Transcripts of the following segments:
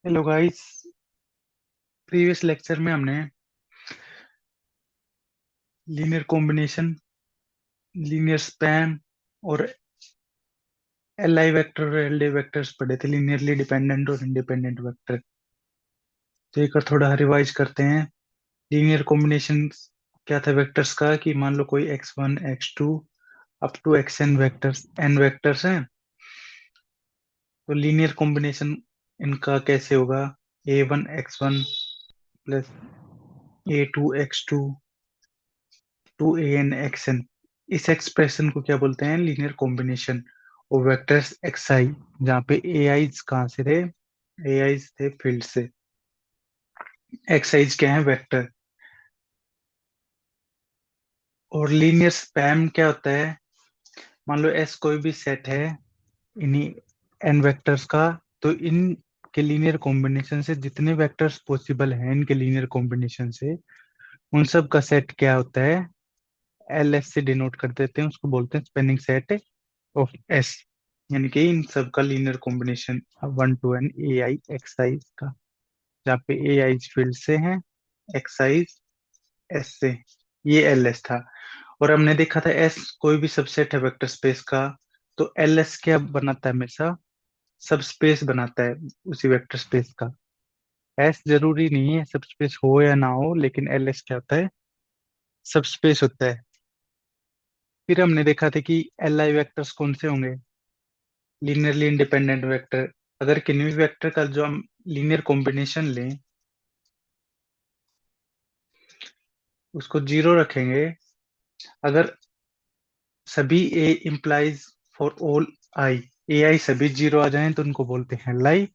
Hello guys. Previous lecture में हमने linear combination, linear span और एल आई वेक्टर और एल डी वेक्टर्स पढ़े थे, लीनियरली डिपेंडेंट और इंडिपेंडेंट वेक्टर। तो एक बार थोड़ा रिवाइज करते हैं। लीनियर कॉम्बिनेशन क्या था वेक्टर्स का, कि मान लो कोई x1 x2 up to xn vectors, n vectors हैं। तो लीनियर कॉम्बिनेशन इनका कैसे होगा? a1 x1 plus a2 x2 to a n x n. इस एक्सप्रेशन को क्या बोलते हैं? लीनियर कॉम्बिनेशन और वेक्टर्स एक्स आई, जहाँ पे ए आईज कहाँ से थे? ए आईज थे फील्ड से। एक्स आईज क्या है? वेक्टर। और लीनियर स्पैम क्या होता है? मान लो एस कोई भी सेट है इन्हीं एन वेक्टर्स का, तो इन के लीनियर कॉम्बिनेशन से जितने वेक्टर्स पॉसिबल हैं, इनके लीनियर कॉम्बिनेशन से उन सब का सेट क्या होता है? एल एस से डिनोट कर देते हैं, उसको बोलते हैं स्पेनिंग सेट ऑफ एस। यानी कि इन सब का linear combination 1 to n a i x i का, जहाँ पे ए आई फील्ड से है, एक्स आई एस से। ये एल एस था। और हमने देखा था एस कोई भी सबसेट है वेक्टर स्पेस का, तो एल एस क्या बनाता है? हमेशा सब स्पेस बनाता है उसी वेक्टर स्पेस का। एस जरूरी नहीं है सब स्पेस हो या ना हो, लेकिन एल एस क्या होता है? सब स्पेस होता है। फिर हमने देखा था कि एल आई वेक्टर्स कौन से होंगे? Linearly independent vector. अगर किन्हीं भी वेक्टर का जो हम लीनियर कॉम्बिनेशन लें, उसको जीरो रखेंगे। अगर सभी ए इम्प्लाइज फॉर ऑल आई, ए आई सभी जीरो आ जाएं तो उनको बोलते हैं लाई।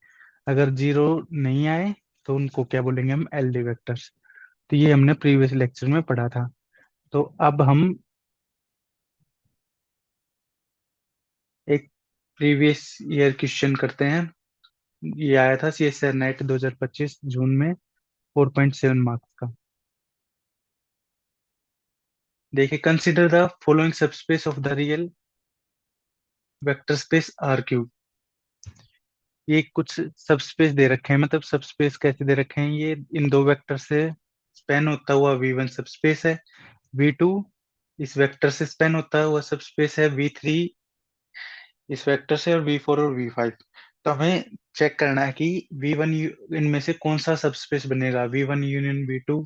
अगर जीरो नहीं आए तो उनको क्या बोलेंगे? हम एल डी वेक्टर्स। तो ये हमने प्रीवियस लेक्चर में पढ़ा था। तो अब हम एक प्रीवियस ईयर क्वेश्चन करते हैं। ये आया था सी एस आर नेट 2025 जून में, 4.7 मार्क्स का। देखिए, consider the following subspace of the real vector space R cube. ये कुछ सबस्पेस दे रखे हैं, मतलब सबस्पेस कैसे दे रखे हैं? ये इन दो वेक्टर से स्पेन होता हुआ वी वन सबस्पेस है। वी टू इस वेक्टर से स्पेन होता हुआ सबस्पेस है। वी थ्री इस वेक्टर से, और वी फोर और वी फाइव। तो हमें चेक करना है कि वी वन इनमें से कौन सा सबस्पेस बनेगा? V one union V two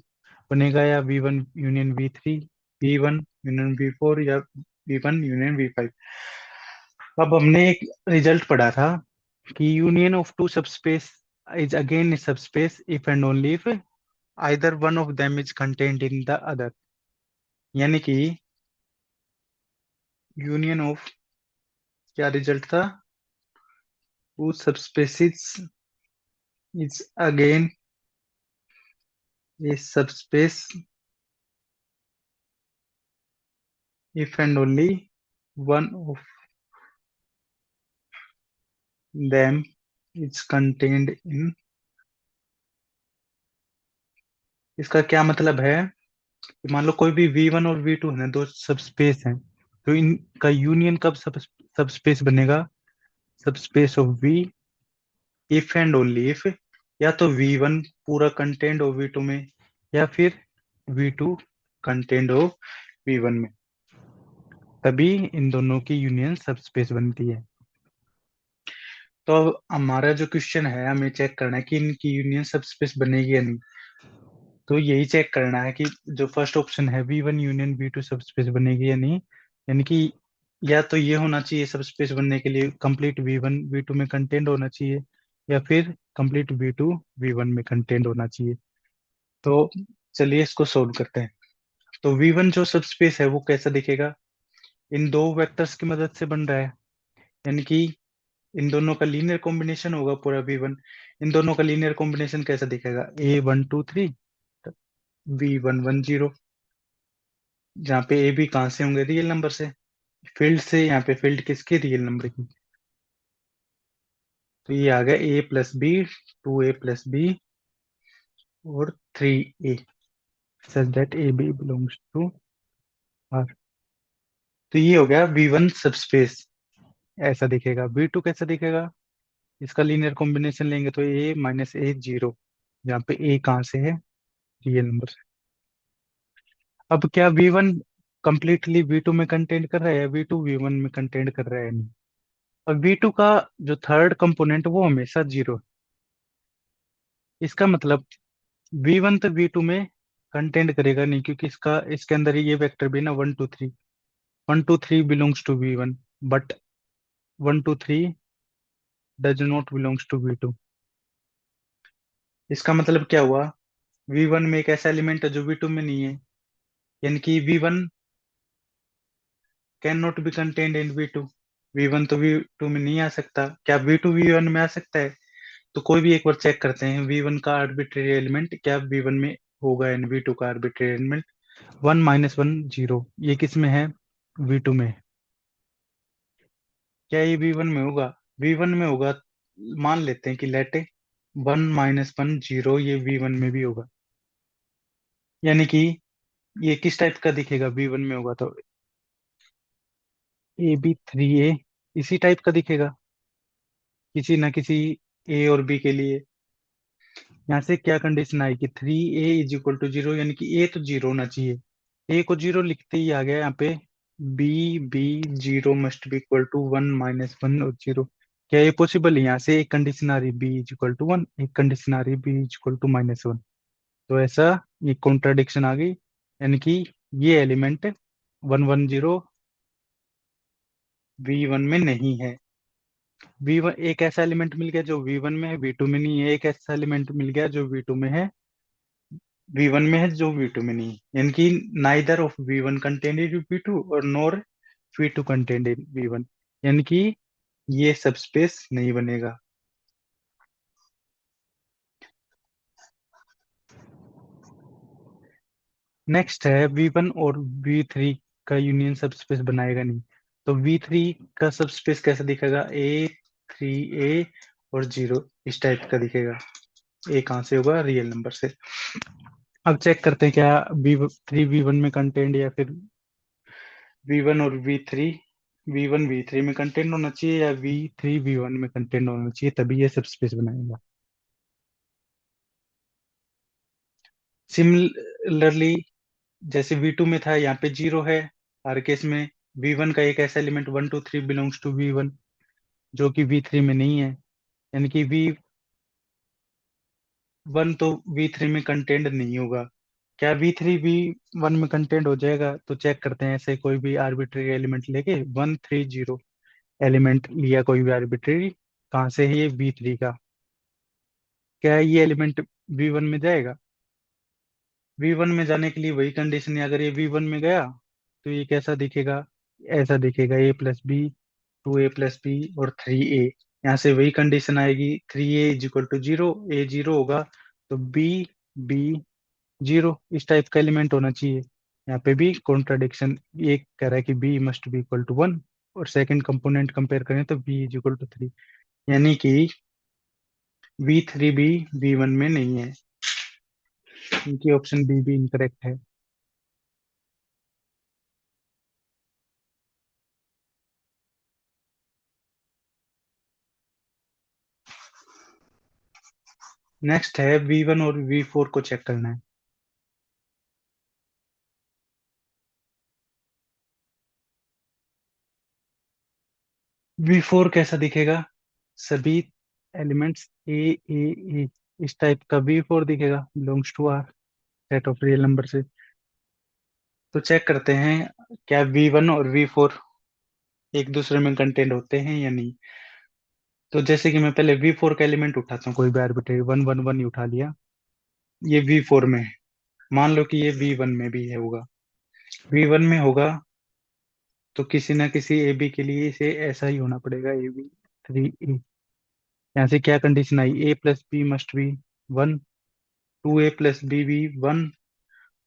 बनेगा, या V one union V three, V one union V four, या V one union V five. अब हमने एक रिजल्ट पढ़ा था कि union of two subspace is again a subspace if and only if either one of them is contained in the other. यानी कि union of, क्या रिजल्ट था? Two subspaces is again a subspace if and only one of them is contained in। इसका क्या मतलब है? कि मान लो कोई भी वी वन और वी टू है ना, दो सब स्पेस हैं, तो इनका यूनियन कब सब स्पेस बनेगा? Subspace of V if and only if या तो वी वन पूरा कंटेंट हो वी टू में, या फिर वी टू कंटेंट हो वी वन में, तभी इन दोनों की यूनियन सब स्पेस बनती है। तो अब हमारा जो क्वेश्चन है, हमें चेक करना है कि इनकी यूनियन सब स्पेस बनेगी या नहीं। तो यही चेक करना है कि जो फर्स्ट ऑप्शन है V one union V two subspace बनेगी या नहीं। यानी कि या तो ये होना चाहिए सब स्पेस बनने के लिए complete V one V two में कंटेंट होना चाहिए, या फिर complete V two V one में कंटेंट होना चाहिए। तो चलिए इसको सोल्व करते हैं। तो वी वन जो सब स्पेस है वो कैसा दिखेगा? इन दो वेक्टर्स की मदद से बन रहा है। यानी कि इन दोनों का लीनियर कॉम्बिनेशन होगा पूरा वी वन। इन दोनों का लीनियर कॉम्बिनेशन कैसा दिखेगा? A1 2 3 V1 1 0, जहाँ पे ए बी कहाँ से होंगे? रियल नंबर से, फील्ड से। यहाँ पे फील्ड किसकी? रियल नंबर की। तो ये आ गया A+B, 2A+B और 3A, such that a b belongs to R. तो ये हो गया वी वन सबस्पेस, ऐसा दिखेगा। वी टू कैसा दिखेगा? इसका लीनियर कॉम्बिनेशन लेंगे तो A-A 0, जहाँ पे A कहाँ से है, रियल नंबर से। अब क्या V1 कंप्लीटली V2 में कंटेंट कर रहा है, या V2 V1 में कंटेंट कर रहा है? नहीं। और V2 का जो थर्ड कंपोनेंट वो हमेशा 0 है। इसका मतलब V1 तो V2 में कंटेंट करेगा नहीं, क्योंकि इसका इसके अंदर ये वेक्टर भी ना 1 2 3, 1 2 3 belongs to V1, but 1 2 3 does not belongs to V2। इसका मतलब क्या हुआ, V1 में एक ऐसा एलिमेंट है जो V2 में नहीं है, यानी कि V1 can not be contained in V2। V1 तो V2 में नहीं आ सकता। क्या V2 V1 में आ सकता है? तो कोई भी एक बार चेक करते हैं, V1 का आर्बिट्रेरी एलिमेंट क्या V1 में होगा, एंड V2 का आर्बिट्रेरी एलिमेंट 1 - 1 0, ये किस में है, V2 में है। क्या ये V1 में होगा? V1 में होगा। मान लेते हैं कि लेट 1 - 1 0 ये V1 में भी होगा, यानी कि ये किस टाइप का दिखेगा, V1 में होगा तो AB 3A इसी टाइप का दिखेगा, किसी ना किसी A और B के लिए। यहाँ से क्या कंडीशन आई कि 3A = 0, यानी कि A तो 0 होना चाहिए। A को 0 लिखते ही आ गया यहाँ पे, B 0 must be equal to 1 - 1 और 0। क्या ये पॉसिबल है? यहाँ से एक कंडीशन आ रही B = 1, एक कंडीशन आ रही B = -1। तो ऐसा ये कॉन्ट्राडिक्शन आ गई, यानी कि ये एलिमेंट 1 1 0 V1 में नहीं है। V1 एक ऐसा एलिमेंट मिल गया जो V1 में है, V2 में नहीं है। एक ऐसा एलिमेंट मिल गया जो V2 में है, V1 में है, जो V2 में नहीं है। यानी कि neither of V1 contained in V2 और nor V2 contained in V1, यानी कि ये सबस्पेस नहीं बनेगा। नेक्स्ट है V1 और V3 का यूनियन सबस्पेस बनाएगा नहीं। तो V3 का सबस्पेस कैसा दिखेगा, A 3A और 0 इस टाइप का दिखेगा। A कहाँ से होगा, रियल नंबर से। अब चेक करते हैं क्या V3 V1 में कंटेंट, या फिर V1 और V1 V3 में कंटेंट होना चाहिए, या V3 V1 में कंटेंट होना चाहिए, तभी ये सबस्पेस बनाएगा। सिमिलरली जैसे V2 में था, यहाँ पे 0 है हर केस में। V1 का एक ऐसा एलिमेंट 1 2 3 बिलोंग्स टू V1, जो कि V3 में नहीं है, यानी कि V1 तो V3 में कंटेंट नहीं होगा। क्या V3 V1 में कंटेंट हो जाएगा? तो चेक करते हैं, ऐसे कोई भी आर्बिट्री एलिमेंट लेके 1 3 0 एलिमेंट लिया, कोई भी आर्बिट्री, कहाँ से है ये, V3 का। क्या ये एलिमेंट V1 में जाएगा? V1 में जाने के लिए वही कंडीशन है, अगर ये V1 में गया तो ये कैसा दिखेगा, ऐसा दिखेगा, A + B 2A + B और 3A। यहाँ से वही कंडीशन आएगी, 3A = 0, A 0 होगा तो B 0 इस टाइप का एलिमेंट होना चाहिए। यहाँ पे भी कॉन्ट्राडिक्शन, ये कह रहा है कि B must be equal to 1, और सेकंड कंपोनेंट कंपेयर करें तो B = 3, यानी कि V3 भी V1 में नहीं है। इनकी ऑप्शन बी भी इनकरेक्ट है। नेक्स्ट है V1 और V4 को चेक करना है। V4 कैसा दिखेगा, सभी एलिमेंट्स A इस टाइप का V4 दिखेगा, belongs to R set of real number से। तो चेक करते हैं क्या V1 और V4 एक दूसरे में कंटेंट होते हैं या नहीं। तो जैसे कि मैं पहले V4 का एलिमेंट उठाता हूँ, कोई भी आर्बिट्रेरी 1 1 1 ही उठा लिया, ये V4 में है। मान लो कि ये V1 में भी है होगा, V1 में होगा तो किसी ना किसी AB के लिए इसे ऐसा ही होना पड़ेगा, AB 3A। यहाँ से क्या condition I, A + B must B 1, 2A + B भी 1,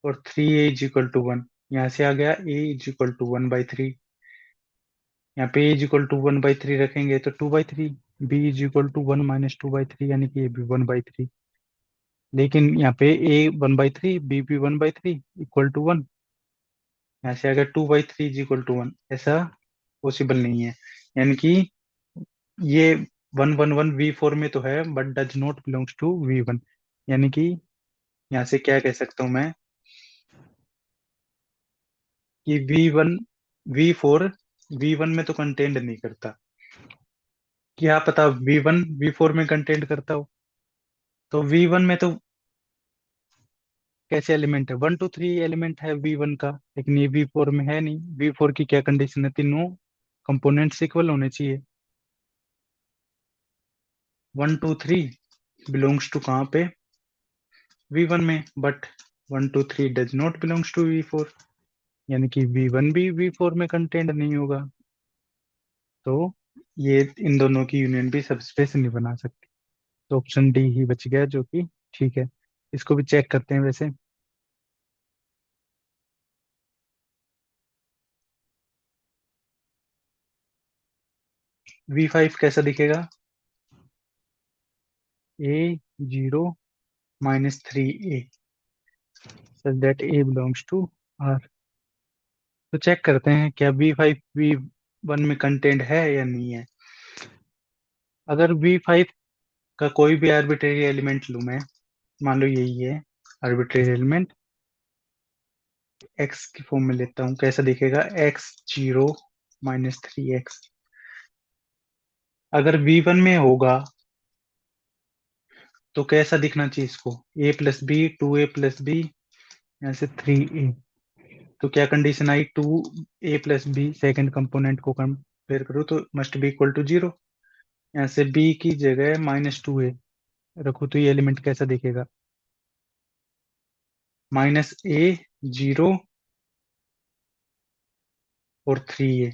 और 3A = 1। यहाँ से आ गया A = 1/3। यहाँ पे A = 1/3 रखेंगे तो 2/3, B = 1 - 2/3, यानी कि ये भी 1/3। लेकिन यहाँ पे A 1/3, B भी 1/3 = 1। यहाँ से आ गया 2/3 = 1, ऐसा पॉसिबल नहीं है। यानी कि ये 1 1 1 V4 में तो है but does not belongs to V1। यानी कि यहाँ से क्या कह सकता हूँ मैं कि V1 V4 में तो कंटेंट नहीं करता। क्या पता V1 V4 में कंटेंट करता हो। तो V1 में तो कैसे एलिमेंट है, 1 2 3 एलिमेंट है V1 का, लेकिन ये V4 में है नहीं। V4 की क्या कंडीशन है, तीनों कंपोनेंट्स इक्वल होने चाहिए। 1 2 3 बिलोंग्स टू कहाँ पे, V1 में, but 1 2 3 does not belongs to V4। यानी कि V1 भी V4 में कंटेंट नहीं होगा। तो ये इन दोनों की यूनियन भी सबस्पेस नहीं बना सकती। तो ऑप्शन डी ही बच गया, जो कि ठीक है। इसको भी चेक करते हैं वैसे। V5 कैसा दिखेगा, A0 - 3A such that A belongs to R। तो चेक करते हैं क्या V5 V1 में कंटेंट है या नहीं है। अगर V5 का कोई भी आर्बिट्रेरी एलिमेंट लूं मैं, मान लो यही है आर्बिट्रेरी एलिमेंट, x की फॉर्म में लेता हूँ, कैसा दिखेगा, X0 - 3x। अगर V1 में होगा तो कैसा दिखना चाहिए इसको, A+B 2A+B यहाँ से 3A। तो क्या कंडीशन आई, 2A+B सेकेंड कंपोनेंट को कंपेयर करो तो मस्ट बी इक्वल टू 0। यहाँ से B की जगह -2A रखो तो ये एलिमेंट कैसा दिखेगा, -A 0 और 3A।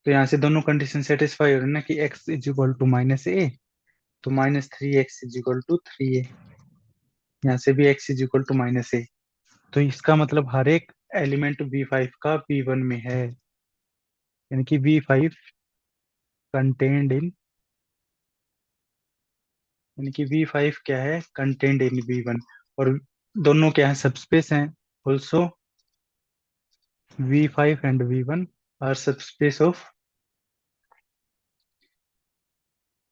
तो यहाँ से दोनों कंडीशन सेटिस्फाई हो रही है ना, कि x = -A, तो -3x = 3A। यहाँ से भी x = -A। तो इसका मतलब हर एक एलिमेंट V5 का V1 में है। यानी कि V5 कंटेन्ड इन, यानी कि V5 क्या है, कंटेन्ड इन V1। और दोनों क्या है, सबस्पेस हैं। Also V5 and V1 are subspace of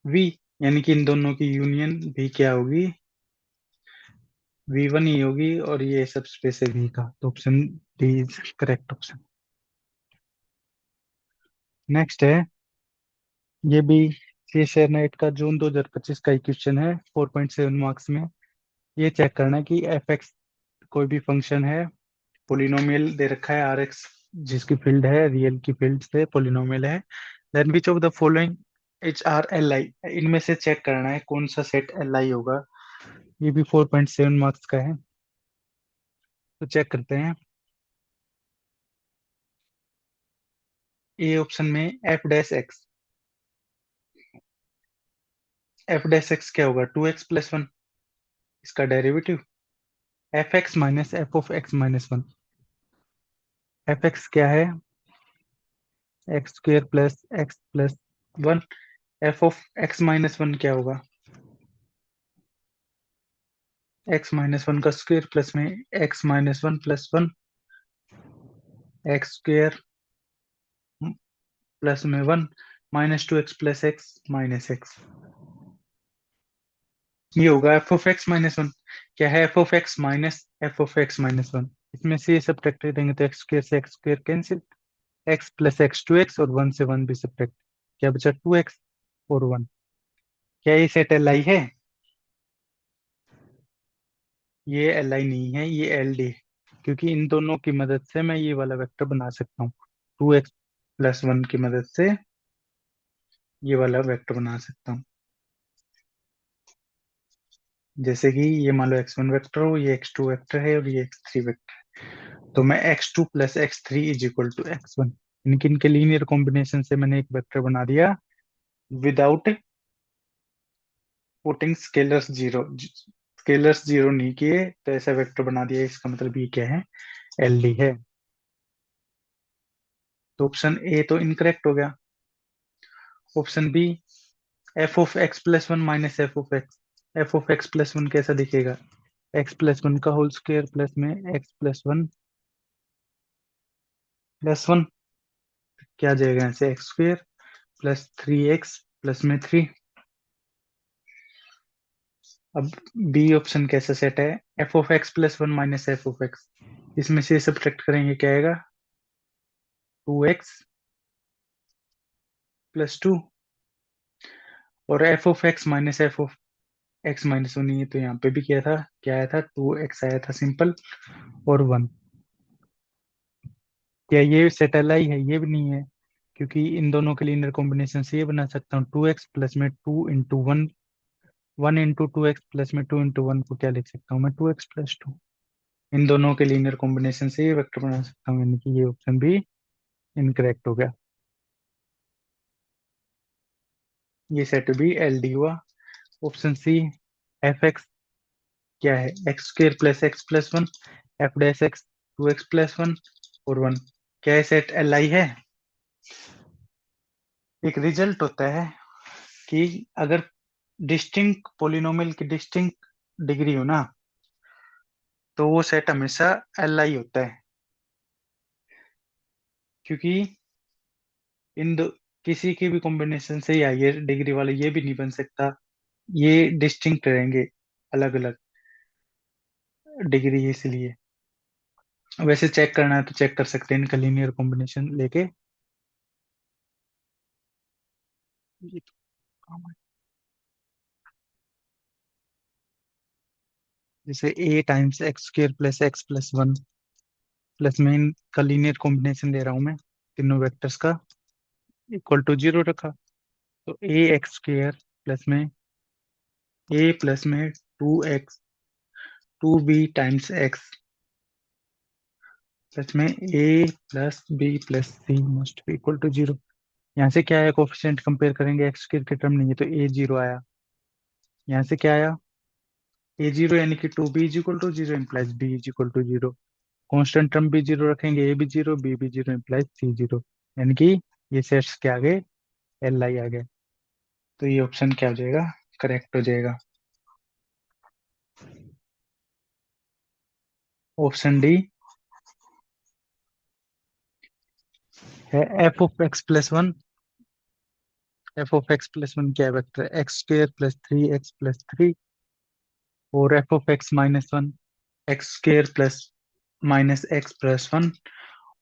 V। यानी कि इन दोनों की यूनियन भी क्या होगी, V1 ही होगी, और ये सबस्पेस है V का। तो option D is correct option. Next है, ये भी सी नेट का जून 2025 का क्वेश्चन है, 4.7 मार्क्स में। ये चेक करना है कि f(x) कोई भी फंक्शन है, पोलिनोमियल दे रखा है Rx, जिसकी फील्ड है रियल की फील्ड से पोलिनोमियल है, then which of the following is are L I. इनमें से चेक करना है कौन सा सेट एल आई होगा। ये भी 4.7 मार्क्स का है। तो चेक करते हैं। ए ऑप्शन में f'(x), f'(x) क्या होगा, 2x+1, इसका डेरिवेटिव f(x) - f(x - 1)। f(x) क्या है, x² + x+1। f(x - 1) क्या होगा, x - 1 का स्क्वायर प्लस में x - 1 + 1, x² प्लस में 1 -2x + x - x। ये होगा f(x - 1)। क्या है, f(x) - f(x - 1)। इसमें से ये सब्ट्रैक्ट करेंगे तो x² से x² cancel, x + x 2x, और 1 से 1 भी सब्ट्रैक्ट। क्या बचा, 2x और 1। क्या ये सेट एल आई है, ये एल आई नहीं है, ये एल डी। क्योंकि इन दोनों की मदद से मैं ये वाला वेक्टर बना सकता हूँ, 2x+1 की मदद से ये वाला वेक्टर बना सकता हूँ। जैसे कि ये मान लो x1 वेक्टर हो, ये x2 वेक्टर है, और ये x3 वेक्टर। तो मैं x2 + x3 = x1, इनके इनके लीनियर कॉम्बिनेशन से मैंने एक वेक्टर बना दिया विदाउट पुटिंग स्केलर्स जीरो नहीं किए, तो ऐसा वेक्टर बना दिया। इसका मतलब ये क्या है, एल डी है। तो ऑप्शन ए तो इनकरेक्ट हो गया। ऑप्शन बी, f(x+1 - f(x+1) कैसा दिखेगा, x+1 का होल स्क्वायर प्लस में x+1 + 1। क्या आ जाएगा यहाँ से? X square plus 3x plus में 3। अब बी ऑप्शन कैसा सेट है? F of x plus 1 minus F of x, इसमें से सब्ट्रैक्ट करेंगे, क्या आएगा? 2x plus 2। और F of x minus F of x minus 1 है, तो यहाँ पे भी क्या था? क्या आया था? 2x आया था सिंपल, और 1। क्या ये सेट अलाई है? ये भी नहीं है, क्योंकि इन दोनों के लीनियर कॉम्बिनेशन से ये बना सकता हूँ 2x प्लस में 2 इंटू 1, 1 इंटू 2x प्लस में 2 इंटू 1 को क्या लिख सकता हूँ मैं? 2x plus 2। इन दोनों के लीनियर कॉम्बिनेशन से ये वेक्टर बना सकता हूँ, यानी कि ये ऑप्शन भी इनकरेक्ट हो गया। ये सेट भी एल डी हुआ। ऑप्शन सी, एफ एक्स क्या है? X square plus x plus 1, F dash x 2x plus 1 और 1। क्या है? सेट एल आई है। एक रिजल्ट होता है कि अगर डिस्टिंक्ट पोलिनोमियल की डिस्टिंक्ट डिग्री हो ना, तो वो सेट हमेशा एल आई होता है, क्योंकि इन दो किसी के भी कॉम्बिनेशन से या ये डिग्री वाले ये भी नहीं बन सकता, ये डिस्टिंक्ट रहेंगे, अलग अलग डिग्री, इसलिए। वैसे चेक करना है तो चेक कर सकते हैं इनका लीनियर कॉम्बिनेशन लेके। ये तो काम है। जैसे a times x square plus x plus 1 plus में इनका लीनियर कॉम्बिनेशन ले रहा हूं मैं, तीनों वेक्टर्स का, इक्वल टू 0 रखा, तो a एक्स स्क्र प्लस में a प्लस में 2 टाइम्स x प्लस में a plus b plus c must be equal to 0। यहाँ से क्या आया? कोफिशिएंट कंपेयर करेंगे, एक्स स्क्र के टर्म नहीं है तो a 0 आया। यहाँ से क्या आया? a 0 यानी कि 2b is equal to 0 implies b is equal to 0। Constant term भी 0 रखेंगे, a भी 0 b भी 0 इम्प्लाइज c 0, यानी कि ये सेट्स के आगे एल आई आ गए। तो ये ऑप्शन क्या हो जाएगा? करेक्ट हो जाएगा। ऑप्शन डी है F of x plus 1। F of x plus 1 क्या है? Vector x square plus 3x plus 3, और F of x minus 1 x square plus minus x plus 1,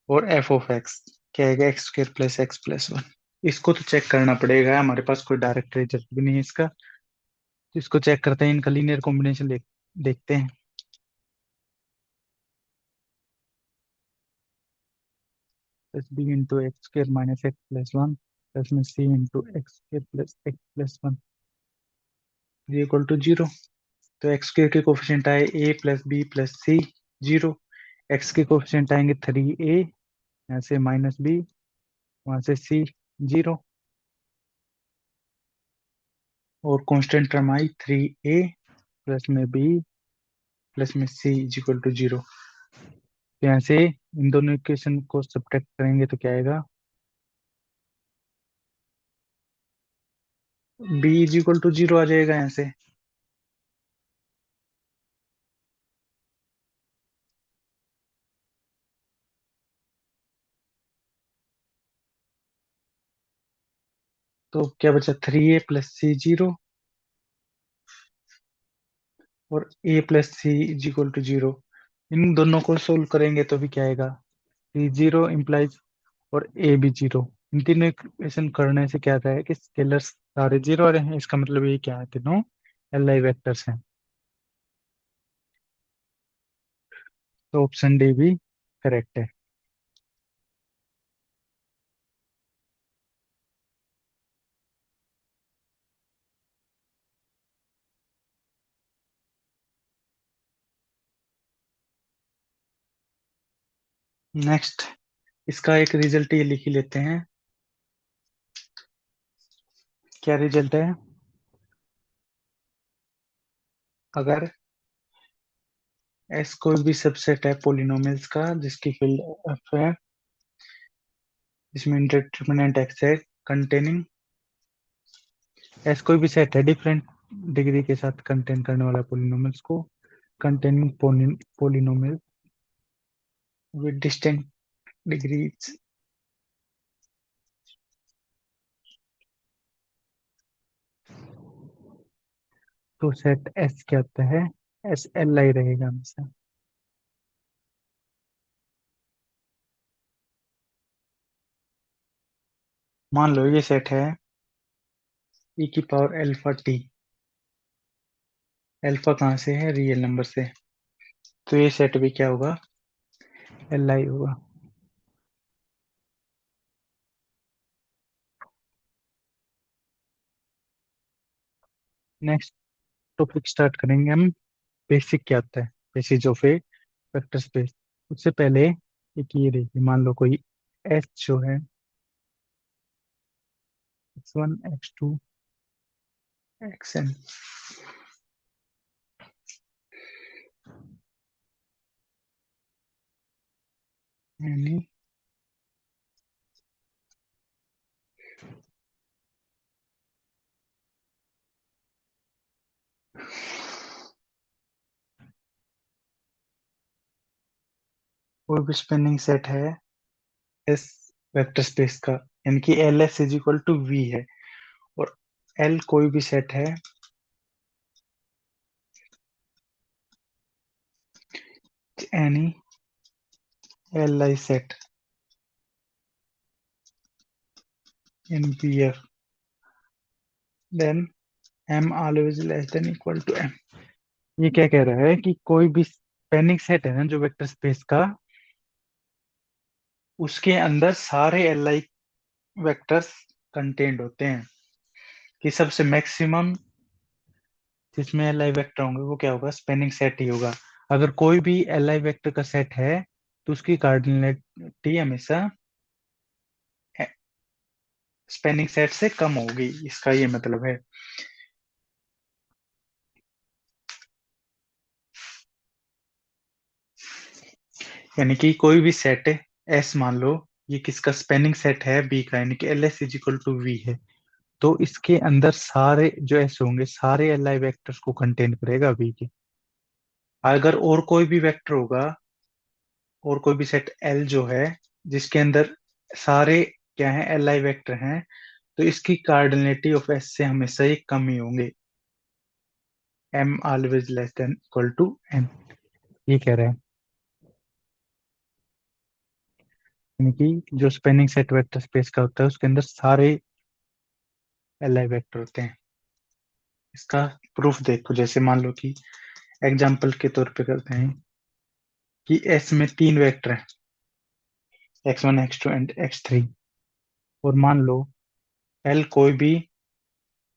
और एफ ऑफ एक्स क्या है? X square plus x plus 1। इसको तो check करना पड़ेगा, हमारे पास कोई डायरेक्ट रिजल्ट भी नहीं है इसका, तो इसको चेक करते हैं, इनका लीनियर कॉम्बिनेशन देखते हैं। Plus b into x square minus x plus 1 plus में c into x square plus x plus 1 equal to 0। तो एक्स स्क्र के कोफिशिएंट आए a plus b plus c 0, x के कोफिशिएंट आएंगे 3a, यहाँ से माइनस बी, वहां से सी 0, और कांस्टेंट टर्म आई 3a प्लस में b प्लस में सी इज इक्वल टू 0। तो यहाँ से इन दोनों इक्वेशन को सब्ट्रैक्ट करेंगे तो क्या आएगा? b इज इक्वल टू 0 आ जाएगा यहाँ से। तो क्या बचा? 3a प्लस सी 0 और a plus c is equal to 0। इन दोनों को सोल्व करेंगे तो भी क्या आएगा? सी 0 इम्प्लाइज और ए भी 0। इन तीनों इक्वेशन करने से क्या आता है कि स्केलर्स सारे 0 आ रहे हैं, इसका मतलब ये क्या है? तीनों एल आई वेक्टर्स हैं। तो ऑप्शन डी भी करेक्ट है। नेक्स्ट, इसका एक रिजल्ट ये लिख ही लेते हैं। क्या रिजल्ट है? अगर एस कोई भी सबसेट है पोलिनोमियल्स का जिसकी फील्ड एफ है, जिसमें इंडिटरमिनेंट एक्स है, कंटेनिंग एस कोई भी सेट है डिफरेंट डिग्री के साथ कंटेन करने वाला पोलिनोमियल्स को, containing polynomial with distinct degrees तो सेट एस क्या होता है? एस एल आई रहेगा हमेशा। मान लो ये सेट है ई की पावर एल्फा टी। एल्फा कहाँ से है? रियल नंबर से। तो ये सेट भी क्या होगा? एल आई होगा। नेक्स्ट टॉपिक स्टार्ट करेंगे हम। बेसिक क्या होता है? Basis of A vector space. उससे पहले एक ये देखिए, मान लो कोई एस जो है, X one x two X N, यानी कोई भी स्पेनिंग सेट है एस वेक्टर स्पेस का, यानी कि L S is equal to V है। और एल कोई भी सेट है, any L I set in P F, then M always less than equal to M. ये क्या कह रहा है कि कोई भी स्पेनिंग सेट है ना जो वेक्टर स्पेस का, उसके अंदर सारे एल आई वेक्टर्स कंटेंड होते हैं। कि सबसे मैक्सिमम जिसमें एल आई वेक्टर होंगे वो क्या होगा? स्पेनिंग सेट ही होगा। अगर कोई भी एल आई वेक्टर का सेट है तो उसकी कार्डिनलिटी हमेशा स्पेनिंग सेट से कम होगी, इसका ये मतलब है। यानी कि कोई भी सेट एस मान लो, ये किसका स्पेनिंग सेट है? बी का, यानी कि L S is equal to V है। तो इसके अंदर सारे जो एस होंगे सारे एल आई वेक्टर्स को कंटेन करेगा वी के। अगर और कोई भी वेक्टर होगा, और कोई भी सेट एल जो है जिसके अंदर सारे क्या है? एल आई वेक्टर हैं, तो इसकी कार्डिनलिटी ऑफ एस से हमेशा ही कम ही होंगे। M always less than equal to N, ये कह रहे हैं। यानी कि जो स्पेनिंग सेट वेक्टर स्पेस का होता है उसके अंदर सारे एल आई वेक्टर होते हैं। इसका प्रूफ देखो, जैसे मान लो कि एग्जाम्पल के तौर पे करते हैं कि एस में तीन वेक्टर हैं, X one x two and X three. और मान लो एल कोई भी,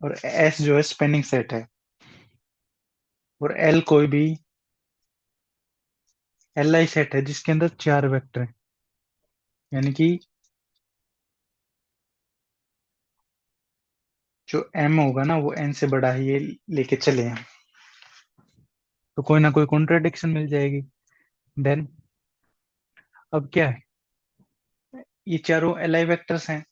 और एस जो है स्पेनिंग सेट है, और एल कोई भी एल आई सेट है जिसके अंदर चार वेक्टर हैं। यानी कि जो एम होगा ना वो एन से बड़ा ही ये लेके चले हैं, तो कोई ना कोई कॉन्ट्रडिक्शन मिल जाएगी। देन अब क्या है? ये चारों एल आई वेक्टर्स हैं,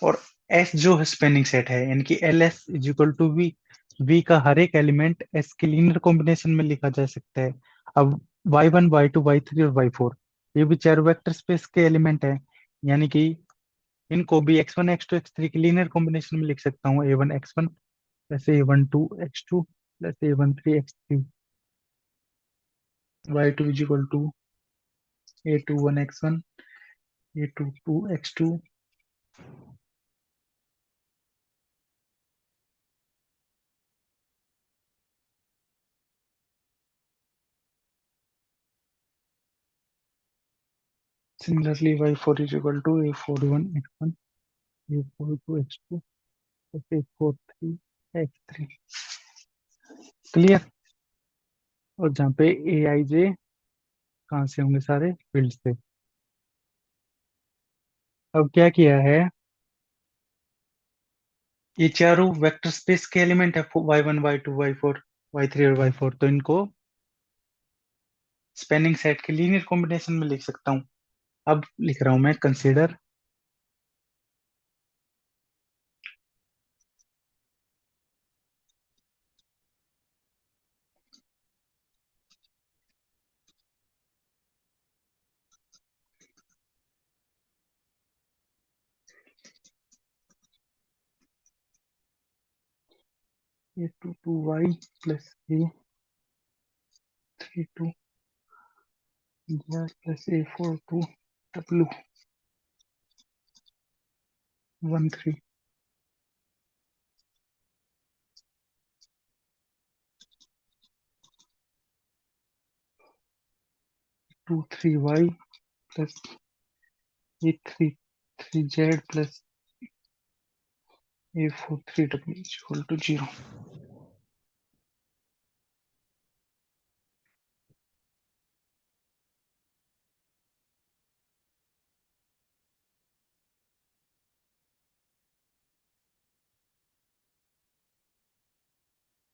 और एस जो है स्पेनिंग सेट है, यानी कि L S is equal to V. V का हर एक एलिमेंट एस के लीनियर कॉम्बिनेशन में लिखा जा सकता है। अब Y one Y two Y three और वाई फोर, ये भी चारों वेक्टर स्पेस के एलिमेंट हैं। यानी कि इनको भी x one x two x three के लीनियर कॉम्बिनेशन में लिख सकता हूँ। A one x one plus a one two x two plus a one three x three. Y two is equal to a two one x one, a two two x two. Similarly y four is equal to a four one x one, a four two x two plus a four three x three. Clear? और जहाँ पे ए आई जे कहाँ से होंगे? सारे field से। अब क्या किया है? ये चारों वेक्टर स्पेस के एलिमेंट है, Y one Y two Y four Y three और वाई फोर, तो इनको स्पेनिंग सेट के लीनियर कॉम्बिनेशन में लिख सकता हूँ। अब लिख रहा हूं मैं, consider A22 y plus A32 z plus A42 w 13 23y plus A33z plus A43w equal to 0।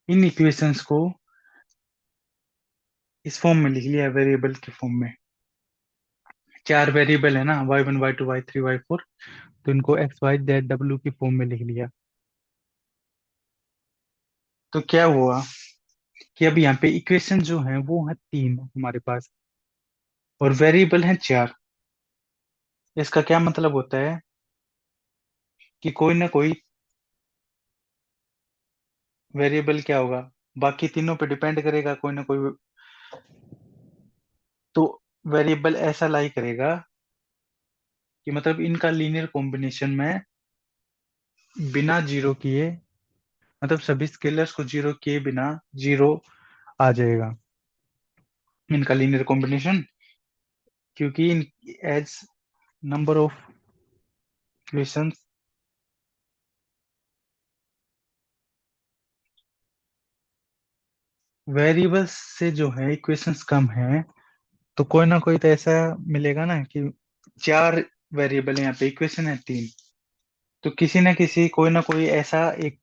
इन इक्वेशंस को इस फॉर्म में लिख लिया, वेरिएबल के फॉर्म में। चार वेरिएबल है ना, y1 y2 y3 y4, तो इनको x y z w की फॉर्म में लिख लिया। तो क्या हुआ कि अब यहाँ पे इक्वेशन जो है वो है तीन हमारे पास, और वेरिएबल है चार। इसका क्या मतलब होता है कि कोई ना कोई वेरिएबल क्या होगा, बाकी तीनों पे डिपेंड करेगा कोई ना कोई। तो वेरिएबल ऐसा लाई करेगा कि मतलब इनका लीनियर कॉम्बिनेशन में बिना जीरो किए, मतलब सभी स्केलर्स को जीरो किए बिना जीरो आ जाएगा इनका लीनियर कॉम्बिनेशन, क्योंकि in as number of equations variables से जो है इक्वेशंस कम है, तो कोई ना कोई तो ऐसा मिलेगा ना कि चार वेरिएबल यहाँ पे, इक्वेशन है तीन, तो किसी ना किसी कोई ना कोई ऐसा एक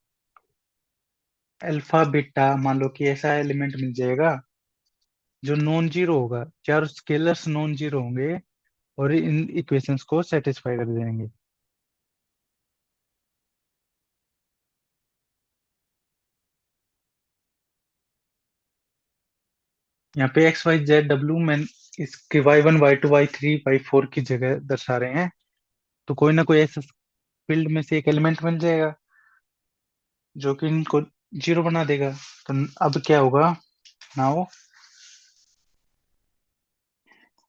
अल्फा बीटा मान लो कि ऐसा एलिमेंट मिल जाएगा जो नॉन जीरो होगा। चार स्केलर्स नॉन जीरो होंगे और इन इक्वेशंस को सेटिस्फाई कर देंगे। यहाँ पे एक्स वाई जेड डब्ल्यू में इसके y1 y2 y3 y4 की जगह दर्शा रहे हैं, तो कोई ना कोई ऐसा फील्ड में से एक एलिमेंट मिल जाएगा जो कि इनको जीरो बना देगा। तो अब क्या होगा नाउ,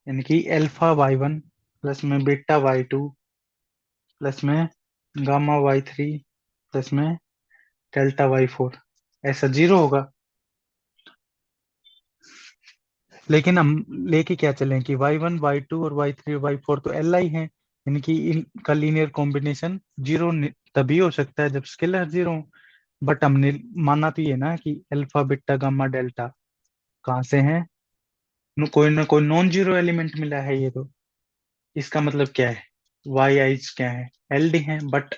यानी कि अल्फा y1 प्लस में बीटा y2 प्लस में गामा y3 प्लस में डेल्टा y4 ऐसा जीरो होगा। लेकिन हम लेके क्या चलें कि y1 y2 और y3 y4 तो एल आई है, यानी कि इनका लीनियर कॉम्बिनेशन जीरो तभी हो सकता है जब स्केलर जीरो हो। बट हमने माना तो ये ना कि अल्फा बीटा गामा डेल्टा कहाँ से है, कोई ना कोई नॉन जीरो एलिमेंट मिला है ये तो। इसका मतलब क्या है, वाई आई क्या है, एल डी है, बट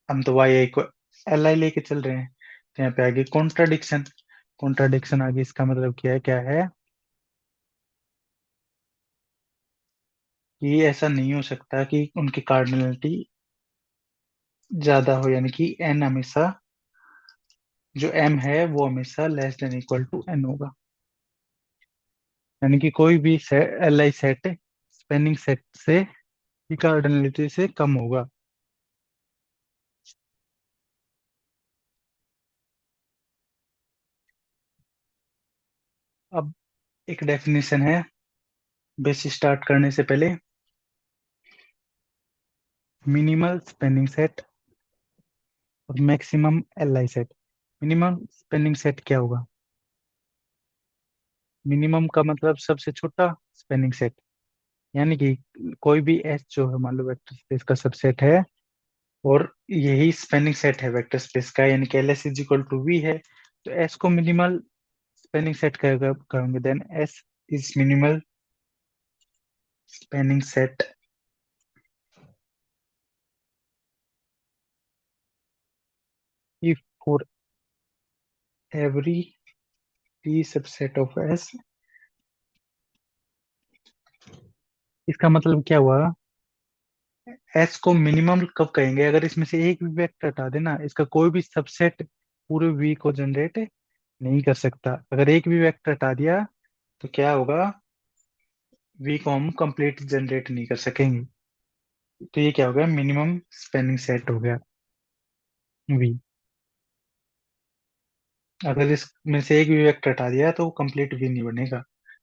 हम तो वाई आई को एल आई लेके चल रहे हैं। तो यहाँ पे आगे कॉन्ट्राडिक्शन, कॉन्ट्राडिक्शन आगे इसका मतलब क्या है कि ऐसा नहीं हो सकता कि उनकी कार्डिनलिटी ज्यादा हो, यानी कि एन हमेशा, जो एम है वो हमेशा less than equal to N होगा। यानी कि कोई भी L I set spanning set से कार्डिनलिटी से कम होगा। अब एक डेफिनेशन है बेस स्टार्ट करने से पहले, मिनिमल स्पेनिंग सेट और maximum L I set. Minimum spanning set क्या होगा, मिनिमम का मतलब सबसे छोटा स्पेनिंग सेट, यानी कि कोई भी एस जो है मान लो वेक्टर स्पेस का सबसेट है, और यही स्पेनिंग सेट है वेक्टर स्पेस का, यानी कि L S is equal to V है, तो एस को मिनिमल स्पेनिंग सेट कहोगे, then S is minimal spanning set if for every T subset of S. इसका मतलब क्या हुआ, एस को मिनिमम कब कहेंगे, अगर इसमें से एक भी वेक्टर हटा देना, इसका कोई भी सबसेट पूरे वी को जनरेट नहीं कर सकता। अगर एक भी वेक्टर हटा दिया तो क्या होगा, वी को हम कंप्लीट जनरेट नहीं कर सकेंगे। तो ये क्या हो गया, मिनिमम स्पेनिंग सेट हो गया वी। अगर इसमें से एक भी वेक्टर हटा दिया तो वो कंप्लीट भी नहीं बनेगा।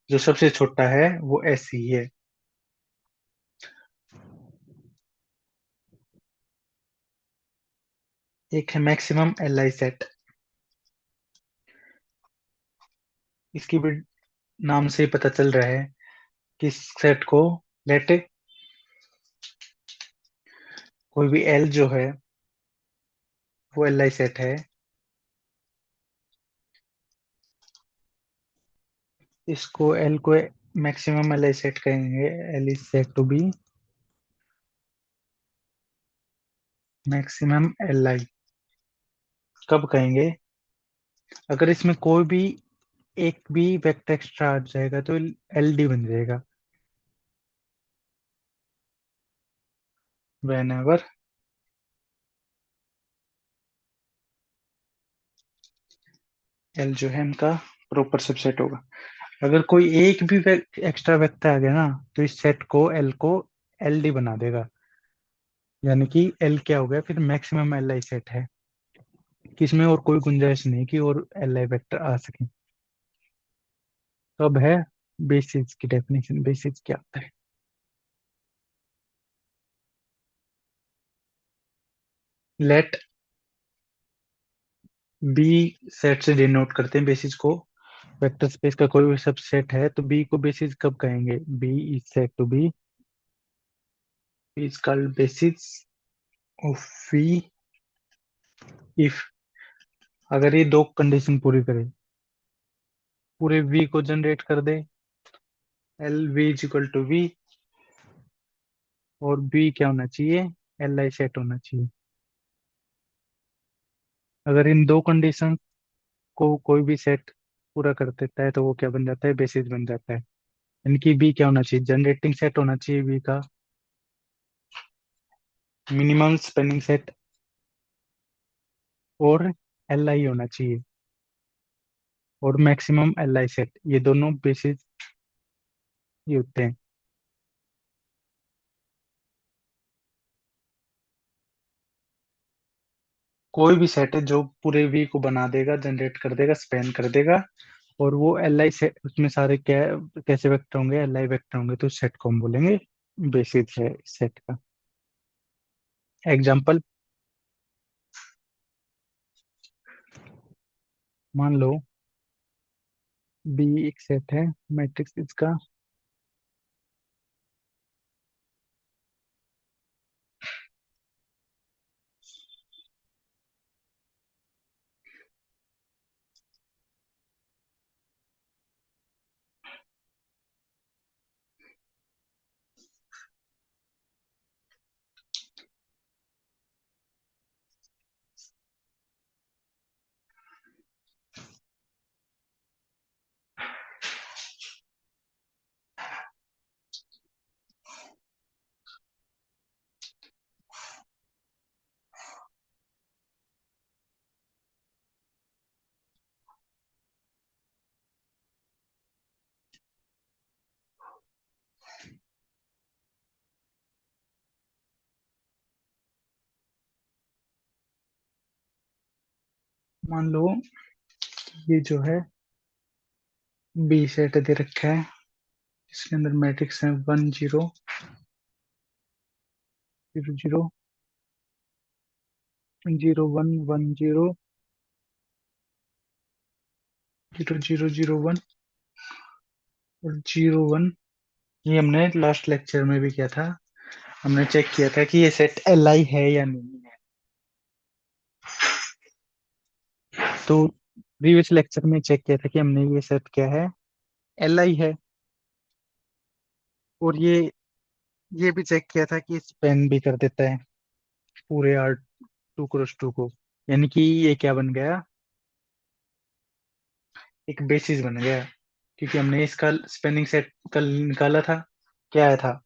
जो सबसे छोटा है वो एस ही है। एक है मैक्सिमम एल आई सेट। इसकी भी नाम से ही पता चल रहा है कि इस सेट को लेट कोई भी एल जो है वो एल आई सेट है। इसको एल को मैक्सिमम एल आई सेट कहेंगे। L is set to be maximum L I. कब कहेंगे? अगर इसमें कोई भी एक भी वेक्टर एक्स्ट्रा आ जाएगा तो एल डी बन जाएगा। वेन एवर एल जो है इनका प्रॉपर सबसेट होगा। अगर कोई एक भी एक्स्ट्रा वेक्टर आ गया ना तो इस सेट को एल एल डी बना देगा। यानी कि एल क्या हो गया फिर मैक्सिमम एल आई सेट है कि इसमें और कोई गुंजाइश नहीं कि और एल आई वेक्टर आ सके। तो अब है बेसिस की डेफिनेशन। बेसिस क्या होता है? लेट बी सेट से डिनोट करते हैं बेसिस को। वेक्टर स्पेस का कोई भी सबसेट है तो बी को बेसिस कब कहेंगे? B is set to be is called basis of V if. अगर ये दो कंडीशन पूरी करे, पूरे वी को जनरेट कर दे, L V is equal to V, और बी क्या होना चाहिए? एल आई सेट होना चाहिए। अगर इन दो कंडीशन को कोई भी सेट पूरा कर देता है तो वो क्या बन जाता है? बेसिस बन जाता है। इनकी बी क्या होना चाहिए? जनरेटिंग सेट होना चाहिए बी का, मिनिमम स्पेनिंग सेट, और एल आई होना चाहिए, और मैक्सिमम एल आई सेट। ये दोनों बेसिस ही होते हैं। कोई भी सेट है जो पूरे वी को बना देगा, जनरेट कर देगा, स्पेन कर देगा, और वो एल आई सेट उसमें सारे क्या कैसे वेक्टर होंगे? एल आई वेक्टर होंगे, तो उस सेट को हम बोलेंगे बेसिस है इस सेट का। एग्जाम्पल, मान लो बी एक सेट है, मैट्रिक्स इसका मान लो ये जो है बी सेट दे रखा है, इसके अंदर मैट्रिक्स है 1 0 0 0 0 1 1 0 0 0 0 1 और 0 1। ये हमने लास्ट लेक्चर में भी किया था। हमने चेक किया था कि ये सेट एल आई है या नहीं है। तो प्रीवियस लेक्चर में चेक किया था कि हमने ये सेट क्या है? एल आई है। और ये भी चेक किया था कि स्पेन भी कर देता है पूरे आर टू क्रॉस टू को। यानी कि ये क्या बन गया? एक बेसिस बन गया, क्योंकि हमने इसका स्पेनिंग सेट कल निकाला था। क्या आया था?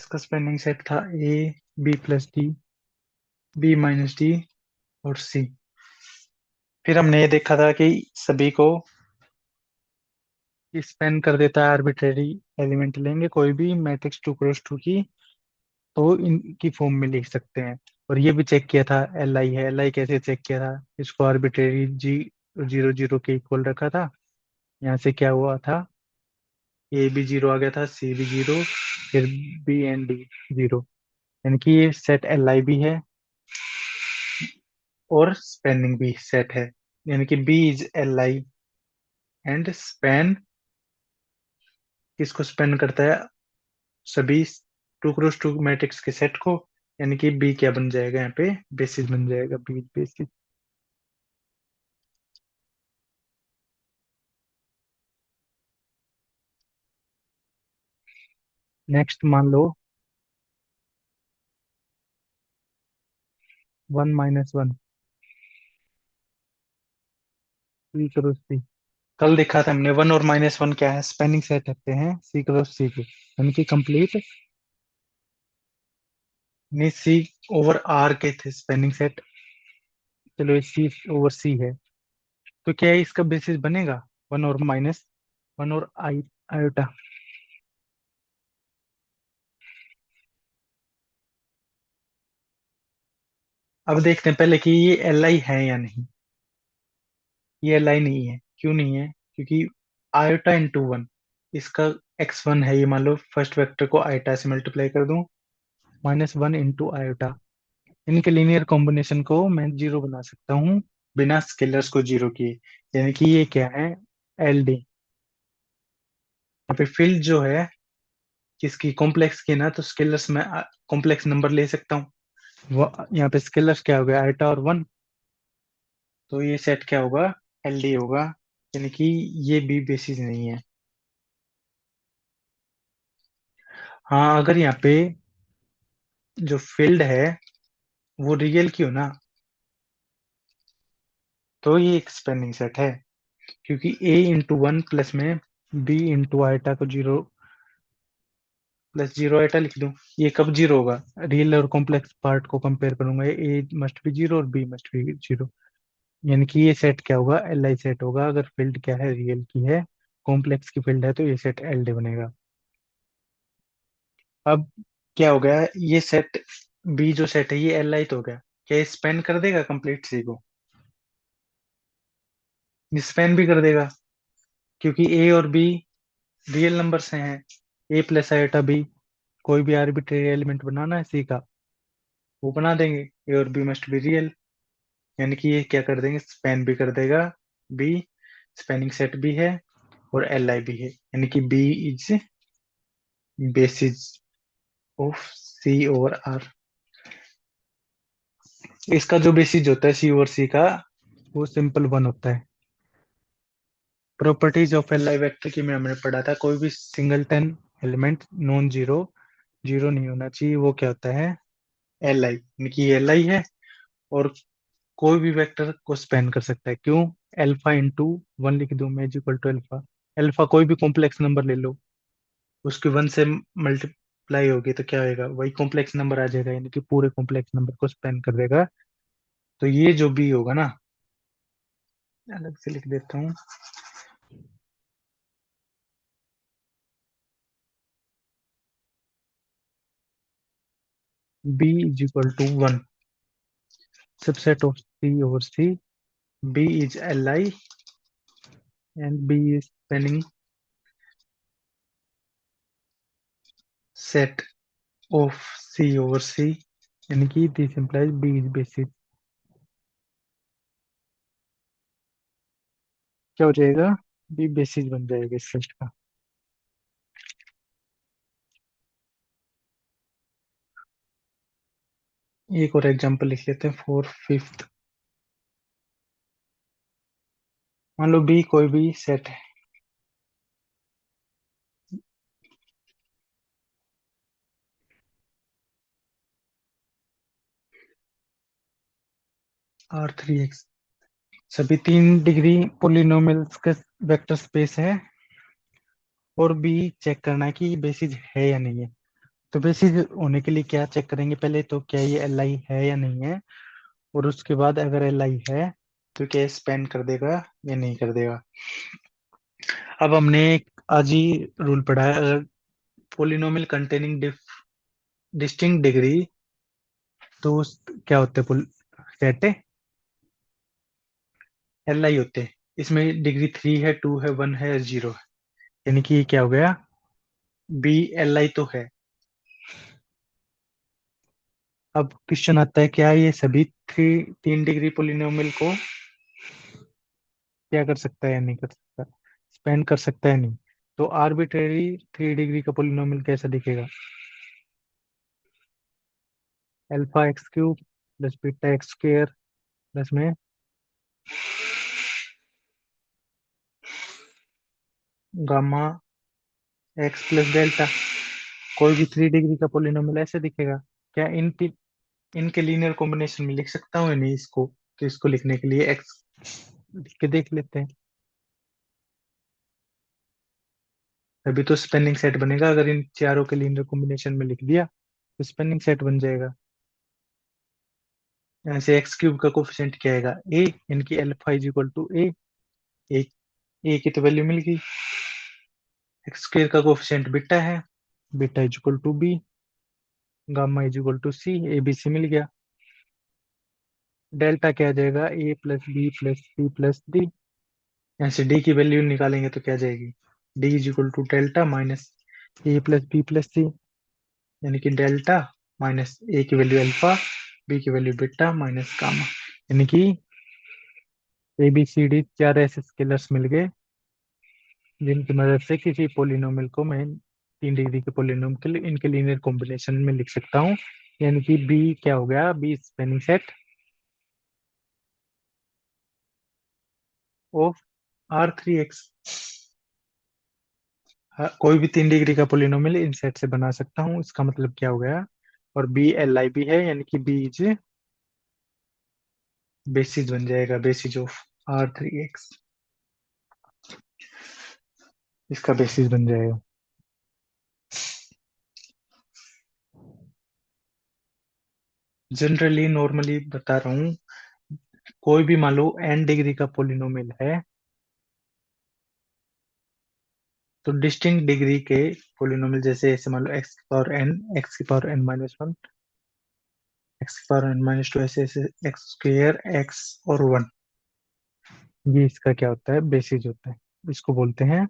इसका स्पेनिंग सेट था a, b plus d, b minus d और सी। फिर हमने ये देखा था कि सभी को स्पेन कर देता है, आर्बिट्रेरी एलिमेंट लेंगे कोई भी मैट्रिक्स 2 क्रॉस 2 की, तो इनकी फॉर्म में लिख सकते हैं। और ये भी चेक किया था, एल आई है, एल आई कैसे चेक किया था, इसको आर्बिट्रेरी जी 0 0 के इक्वल रखा था। यहाँ से क्या हुआ था, ए भी 0 आ गया था, सी भी 0, फिर बी एंड डी 0, यानी कि ये सेट एल आई भी है और स्पेनिंग भी सेट है। यानी कि B is L I and span किसको स्पेन करता है, सभी 2 क्रॉस 2 मैट्रिक्स के सेट को। यानी कि बी क्या बन जाएगा यहाँ पे, बेसिस बन जाएगा, बी बेसिस। नेक्स्ट मान लो 1 - 1 C क्रॉस C। कल देखा था हमने 1 और -1 क्या है, स्पेनिंग सेट होते हैं C क्रॉस C के, यानी कि कंप्लीट नहीं, C/R के थे स्पेनिंग सेट। चलो ये C/C है, तो क्या है इसका बेसिस बनेगा 1 और -1 और आई आयोटा। अब देखते हैं पहले कि ये एल आई है या नहीं। ये एल आई नहीं है, क्यों नहीं है, क्योंकि आयोटा इंटू वन, इसका x1 है, ये मान लो फर्स्ट वेक्टर को आयोटा से मल्टीप्लाई कर दूं, -1 इंटू आयोटा, इनके लीनियर कॉम्बिनेशन को मैं 0 बना सकता हूँ बिना स्केलर्स को 0 किए। यानी कि ये क्या है, एल डी। यहाँ पे फील्ड जो है किसकी, कॉम्प्लेक्स की ना, तो स्केलर्स में कॉम्प्लेक्स नंबर ले सकता हूँ। वो यहाँ पे स्केलर्स क्या हो गया, आयोटा और वन, तो ये सेट क्या होगा, एल डी होगा। यानी कि ये बी बेसिस नहीं है। हाँ, अगर यहाँ पे जो फील्ड है वो रियल की हो ना, तो ये एक स्पेनिंग सेट है, क्योंकि A × 1 प्लस में B × आयटा को 0 प्लस 0 आयटा लिख दूं, ये कब 0 होगा, रियल और कॉम्प्लेक्स पार्ट को कंपेयर करूंगा, ये A मस्ट बी 0 और B मस्ट बी 0। यानी कि ये सेट क्या होगा, एल आई सेट होगा, अगर फील्ड क्या है, रियल की है, कॉम्प्लेक्स की फील्ड है, तो ये सेट एल डी बनेगा। अब क्या हो गया, ये सेट बी जो सेट है ये एल आई तो हो गया, क्या स्पेन कर देगा कंप्लीट सी को, स्पेन भी कर देगा, क्योंकि ए और बी रियल नंबर्स हैं। ए प्लस आयोटा बी, कोई भी आर्बिट्रेरी एलिमेंट बनाना है सी का, वो बना देंगे, ए और बी मस्ट बी रियल। यानी कि ये क्या कर देंगे, स्पेन भी कर देगा, बी स्पेनिंग सेट भी है और एल आई भी है। यानी कि B is basis of C/R। इसका जो बेसिस होता है C/C का, वो सिंपल वन होता है। Properties of L I vector की में हमने पढ़ा था, कोई भी singleton element non zero, zero नहीं होना चाहिए, वो क्या होता है, एल आई, यानी कि एल आई है। और कोई भी वेक्टर को स्पेन कर सकता है, क्यों, एल्फा इंटू वन लिख दूं मैं is equal to alpha. Alpha कोई भी कॉम्प्लेक्स नंबर ले लो, उसकी वन से मल्टीप्लाई होगी तो क्या होएगा, वही कॉम्प्लेक्स नंबर आ जाएगा, यानी कि पूरे कॉम्प्लेक्स नंबर को स्पेन कर देगा। तो ये जो बी होगा ना, अलग से लिख देता हूँ, B is equal to one, subset of C/C, B is L I and B is spanning set of C/C, यानी कि this implies B is basis. क्या हो जाएगा, बी बेसिस बन जाएगा इस सेट का। एक और एग्जांपल लिख लेते हैं फॉर फिफ्थ। मान लो बी कोई भी सेट है, R3X, सभी 3 डिग्री पोलिनोमियल्स का वेक्टर स्पेस है, और बी चेक करना है कि बेसिस है या नहीं है। तो बेसिस होने के लिए क्या चेक करेंगे पहले, तो क्या ये एल आई है या नहीं है, और उसके बाद अगर एल आई है तो क्या स्पेंड कर देगा या नहीं कर देगा। अब हमने आज ही रूल पढ़ा है, अगर पोलिनोमियल कंटेनिंग डिस्टिंक्ट डिग्री, तो क्या होते हैं सेट एल आई होते हैं। इसमें डिग्री 3 है, 2 है, 1 है, 0 है, यानी कि ये क्या हो गया, बी एल आई तो है। अब क्वेश्चन आता है, क्या ये सभी 3 डिग्री पोलिनोमियल को क्या कर सकता है या नहीं कर सकता, स्पेंड कर सकता है नहीं। तो आर्बिट्रेरी 3 डिग्री का पोलिनोमियल कैसा दिखेगा, alpha x cube plus beta x square plus में गामा एक्स प्लस डेल्टा। कोई भी 3 डिग्री का पोलिनोमियल ऐसे दिखेगा। क्या इनके लीनियर कॉम्बिनेशन में लिख सकता हूँ या नहीं इसको, तो इसको लिखने के लिए एक्स लिख के देख लेते हैं। अभी तो स्पेनिंग सेट बनेगा, अगर इन चारों के लीनियर कॉम्बिनेशन में लिख दिया तो स्पेनिंग सेट बन जाएगा। यहाँ से एक्स क्यूब का कोफिशिएंट क्या आएगा, ए, इनकी alpha is equal to a, a की तो वैल्यू मिल गई। एक्स स्क्र का कोफिशिएंट बीटा है, beta is equal to b, gamma is equal to c, a b c मिल गया। डेल्टा क्या आ जाएगा, a plus b plus c plus d. यहाँ से डी की वैल्यू निकालेंगे तो क्या आ जाएगी, d is equal to delta minus a plus b plus c, यानी कि डेल्टा माइनस ए की वैल्यू अल्फा, बी की वैल्यू बीटा माइनस गामा, यानी कि ए बी सी डी चार ऐसे स्केलर्स मिल गए जिनकी मदद से किसी पोलिनोमियल को मैं 3 डिग्री के पोलिनोमियल के लिए इनके लीनियर कॉम्बिनेशन में लिख सकता हूँ। यानी कि बी क्या हो गया, B spanning set of R3X। कोई भी 3 डिग्री का पोलिनोमियल इन सेट से बना सकता हूँ, इसका मतलब क्या हो गया। और बी एल आई भी है, यानी कि बी इज बेसिस बन जाएगा, बेसिस ऑफ R3X, इसका बेसिस बन जाएगा। जनरली नॉर्मली बता रहा हूँ, कोई भी मान लो n डिग्री का पोलिनोमियल है, तो डिस्टिंक्ट डिग्री के पोलिनोमियल जैसे ऐसे मान लो एक्स की पावर एन, एक्स की power N minus one, X की पावर एन माइनस टू, ऐसे ऐसे एक्स स्क्र एक्स और वन, ये इसका क्या होता है, बेसिस होता है। इसको बोलते हैं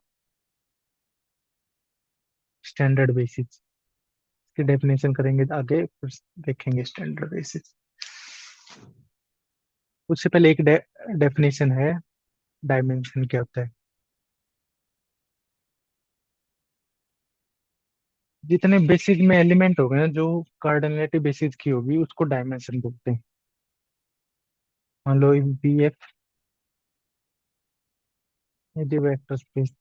स्टैंडर्ड बेसिस। इसकी डेफिनेशन करेंगे आगे, फिर देखेंगे स्टैंडर्ड बेसिस। उससे पहले एक डेफिनेशन है, डायमेंशन क्या होता है। जितने बेसिस में एलिमेंट हो गए ना, जो कार्डिनलिटी बेसिस की होगी उसको डायमेंशन बोलते हैं। मान लो be F vector space,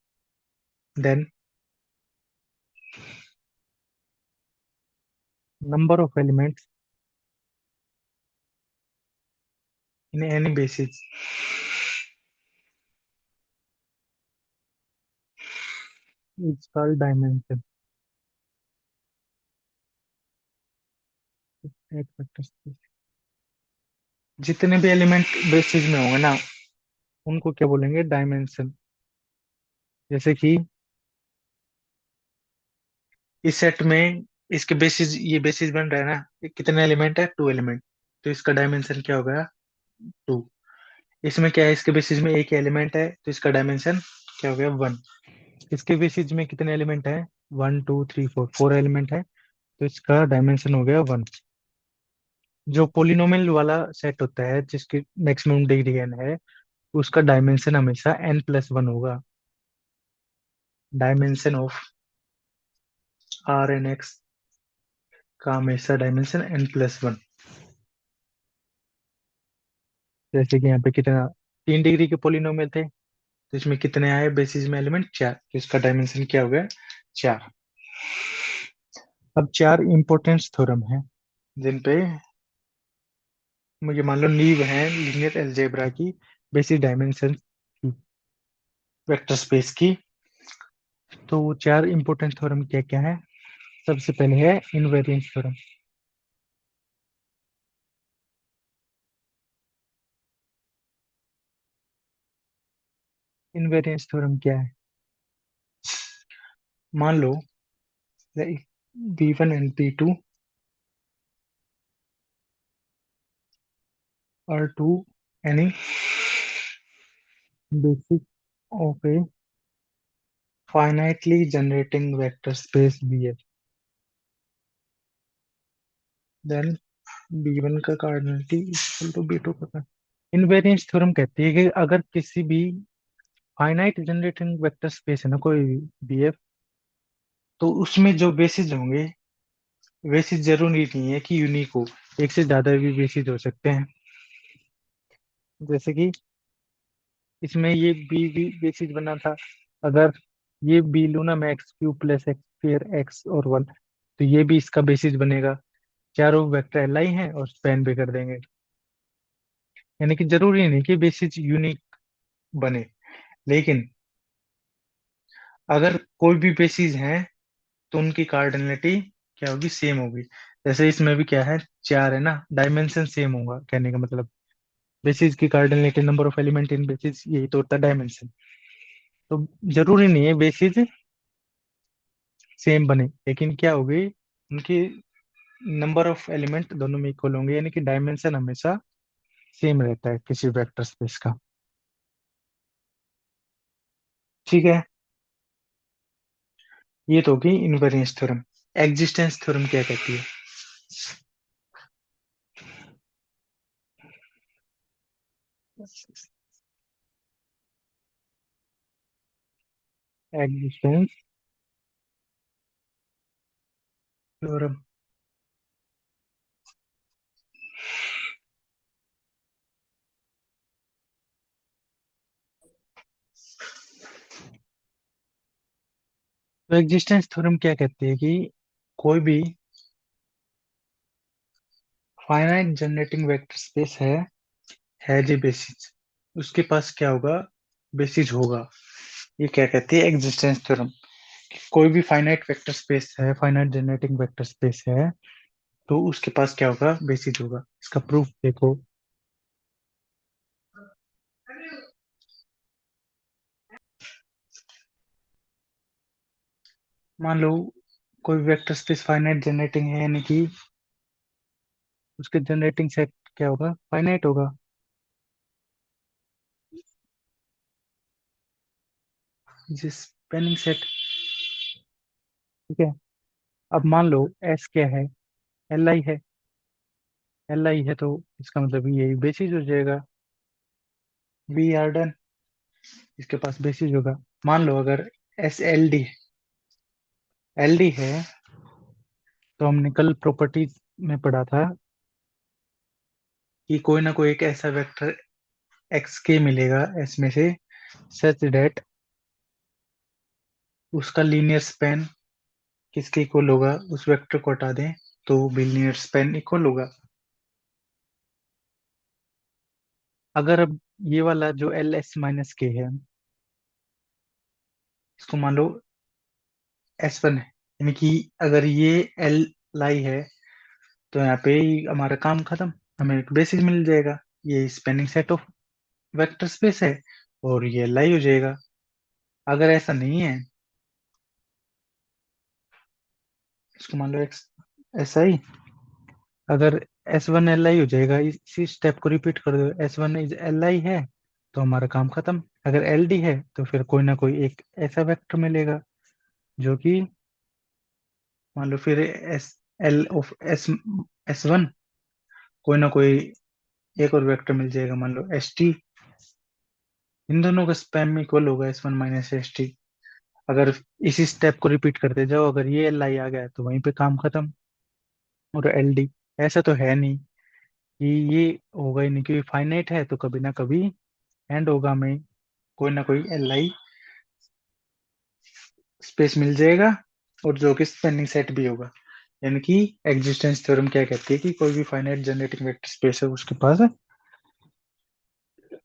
then number of elements in any basis is called dimension, एक वेक्टर स्पेस। जितने भी एलिमेंट बेसिस में होंगे ना, उनको क्या बोलेंगे, डायमेंशन। जैसे कि इस सेट में इसके बेसिस, ये बेसिस बन रहा है ना, ये कितने एलिमेंट है, 2 एलिमेंट, तो इसका डायमेंशन क्या होगा, 2। इसमें क्या है, इसके बेसिस में एक एलिमेंट है, तो इसका डायमेंशन क्या हो गया, 1। इसके बेसिस में कितने एलिमेंट है, 1 2 3 4, 4 एलिमेंट है, तो इसका डायमेंशन हो गया 1। जो पोलिनोमियल वाला सेट होता है जिसकी मैक्सिमम डिग्री n है, उसका डायमेंशन हमेशा n+1 होगा। डायमेंशन ऑफ Rn(x) का हमेशा डायमेंशन n+1। जैसे कि यहाँ पे कितना, 3 डिग्री के पोलिनोमियल थे, तो इसमें कितने आए बेसिस में एलिमेंट, 4, तो इसका डायमेंशन क्या हो गया, 4। अब 4 इंपॉर्टेंस थ्योरम है जिन पे मुझे मान लो नींव है लीनियर अलजेब्रा की, बेसिक डायमेंशन की, वेक्टर स्पेस की। तो वो 4 इंपॉर्टेंस थ्योरम क्या क्या है, सबसे पहले है इनवेरियंस थ्योरम। इनवेरियंस थ्योरम क्या है? मान लो V1 and V2 are two any basic of a finitely generating vector space VF, then B1 का कार्डिनलिटी इक्वल टू B2 का। इनवेरियंस थ्योरम कहती है कि अगर किसी भी फाइनाइट जनरेटिंग वेक्टर स्पेस है ना कोई BF, तो उसमें जो बेसिस होंगे, बेसिस जरूरी नहीं है कि यूनिक हो, एक से ज्यादा भी बेसिस हो सकते हैं। जैसे कि इसमें ये बी बेसिस बना था, अगर ये बी लूँ ना मैं एक्स क्यूब प्लस एक्स फिर एक्स और वन, तो ये भी इसका बेसिस बनेगा। चारों वेक्टर एल आई हैं और स्पैन भी कर देंगे। यानी कि जरूरी नहीं कि बेसिस यूनिक बने, लेकिन अगर कोई भी बेसिस हैं तो उनकी कार्डिनलिटी क्या होगी, सेम होगी। जैसे इसमें भी क्या है, चार है ना, डायमेंशन सेम होगा, कहने का मतलब बेसिस की cardinality number of element in basis, यही तो होता है डायमेंशन। तो जरूरी नहीं है बेसिस सेम बने, लेकिन क्या होगी, उनकी नंबर ऑफ एलिमेंट दोनों में इक्वल होंगे, यानी कि डायमेंशन हमेशा सेम रहता है किसी वेक्टर स्पेस का। ठीक है, ये तो होगी इनवेरियंस थ्योरम। एग्जिस्टेंस थ्योरम क्या कहती है? Existence theorem. तो एग्जिस्टेंस थ्योरम क्या कहती है कि कोई भी फाइनाइट जनरेटिंग वेक्टर स्पेस है जो बेसिस, उसके पास क्या होगा, बेसिस होगा। ये क्या कहती है, एग्जिस्टेंस थ्योरम। कोई भी फाइनाइट वेक्टर स्पेस है, फाइनाइट जनरेटिंग वेक्टर स्पेस है, तो उसके पास क्या होगा, बेसिस होगा। इसका प्रूफ देखो। मान लो कोई वेक्टर स्पेस फाइनाइट जनरेटिंग है, यानी कि उसके जनरेटिंग सेट क्या होगा, फाइनाइट होगा। जिस स्पेनिंग सेट, ठीक है। अब मान लो एस क्या है, एल आई है। एल आई है तो इसका मतलब ये बेसिस हो जाएगा। वी आर डन, इसके पास बेसिस होगा। मान लो अगर एस एल डी है, तो हमने कल प्रॉपर्टीज में पढ़ा था कि कोई ना कोई एक ऐसा वेक्टर एक्स के मिलेगा एस में से, सच दैट उसका लीनियर स्पेन किसके इक्वल होगा, उस वेक्टर को हटा दें तो भी लीनियर स्पेन इक्वल होगा। अगर अब ये वाला जो एल एस माइनस के है, इसको मान लो एस वन है, यानी कि अगर ये एल लाई है, तो यहाँ पे ही हमारा काम खत्म, हमें एक बेसिस मिल जाएगा। ये spanning set of vector space है और ये लाई हो जाएगा। अगर ऐसा नहीं है, इसको मान लो एक्स ऐसा ही, अगर एस वन एल आई हो जाएगा, इसी स्टेप को रिपीट कर दो, एस वन इज एल आई है, तो हमारा काम खत्म। अगर एल डी है तो फिर कोई ना कोई एक ऐसा वेक्टर मिलेगा जो कि, मान लो फिर S L of S S one, कोई ना कोई एक और वेक्टर मिल जाएगा, मान लो एस टी। इन दोनों का स्पैम में इक्वल होगा S one minus S T. अगर इसी स्टेप को रिपीट करते जाओ, अगर ये एल आई आ गया तो वहीं पे काम खत्म। और एल डी, ऐसा तो है नहीं कि ये होगा ही नहीं, क्योंकि फाइनाइट है तो कभी ना कभी एंड होगा में, कोई ना कोई एल आई स्पेस मिल जाएगा, और जो कि स्पेनिंग सेट भी होगा। यानी कि एग्जिस्टेंस थ्योरम क्या कहती है कि कोई भी फाइनाइट जनरेटिंग वेक्टर स्पेस है, उसके पास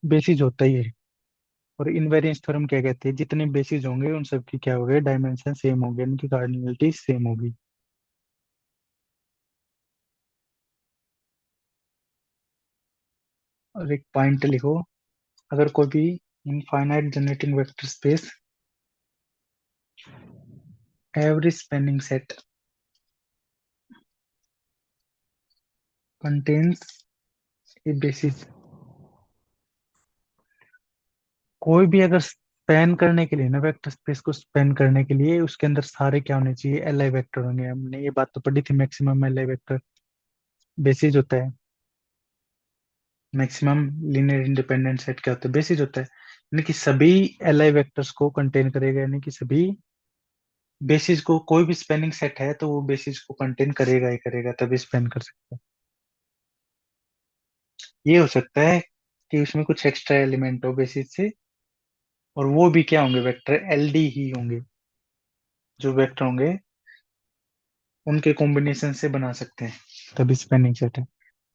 बेसिस होता ही है। और इनवेरियंस थ्योरम क्या कहती है, जितने बेसिस होंगे उन सब की क्या होगी, डायमेंशन सेम होंगे, उनकी कार्डिनलिटी सेम होगी। और एक पॉइंट लिखो, अगर कोई भी infinite generating vector space every spanning set contains a basis, कोई भी अगर स्पैन करने के लिए ना, वेक्टर स्पेस को स्पैन करने के लिए उसके अंदर सारे क्या होने चाहिए, एल आई वेक्टर होंगे। हमने ये बात तो पढ़ी थी, मैक्सिमम एल आई वेक्टर बेसिस होता है। मैक्सिमम लीनियर इंडिपेंडेंट सेट क्या होता है, बेसिस होता है। यानी कि सभी एल आई वेक्टर्स को कंटेन करेगा, यानी कि सभी बेसिस को, कोई भी स्पेनिंग सेट है तो वो बेसिस को कंटेन करेगा ही करेगा, तभी स्पेन कर सकता है। ये हो सकता है कि उसमें कुछ एक्स्ट्रा एलिमेंट हो बेसिस से, और वो भी क्या होंगे, वेक्टर एलडी ही होंगे। जो वेक्टर होंगे उनके कॉम्बिनेशन से बना सकते हैं, तभी स्पेनिंग सेट है।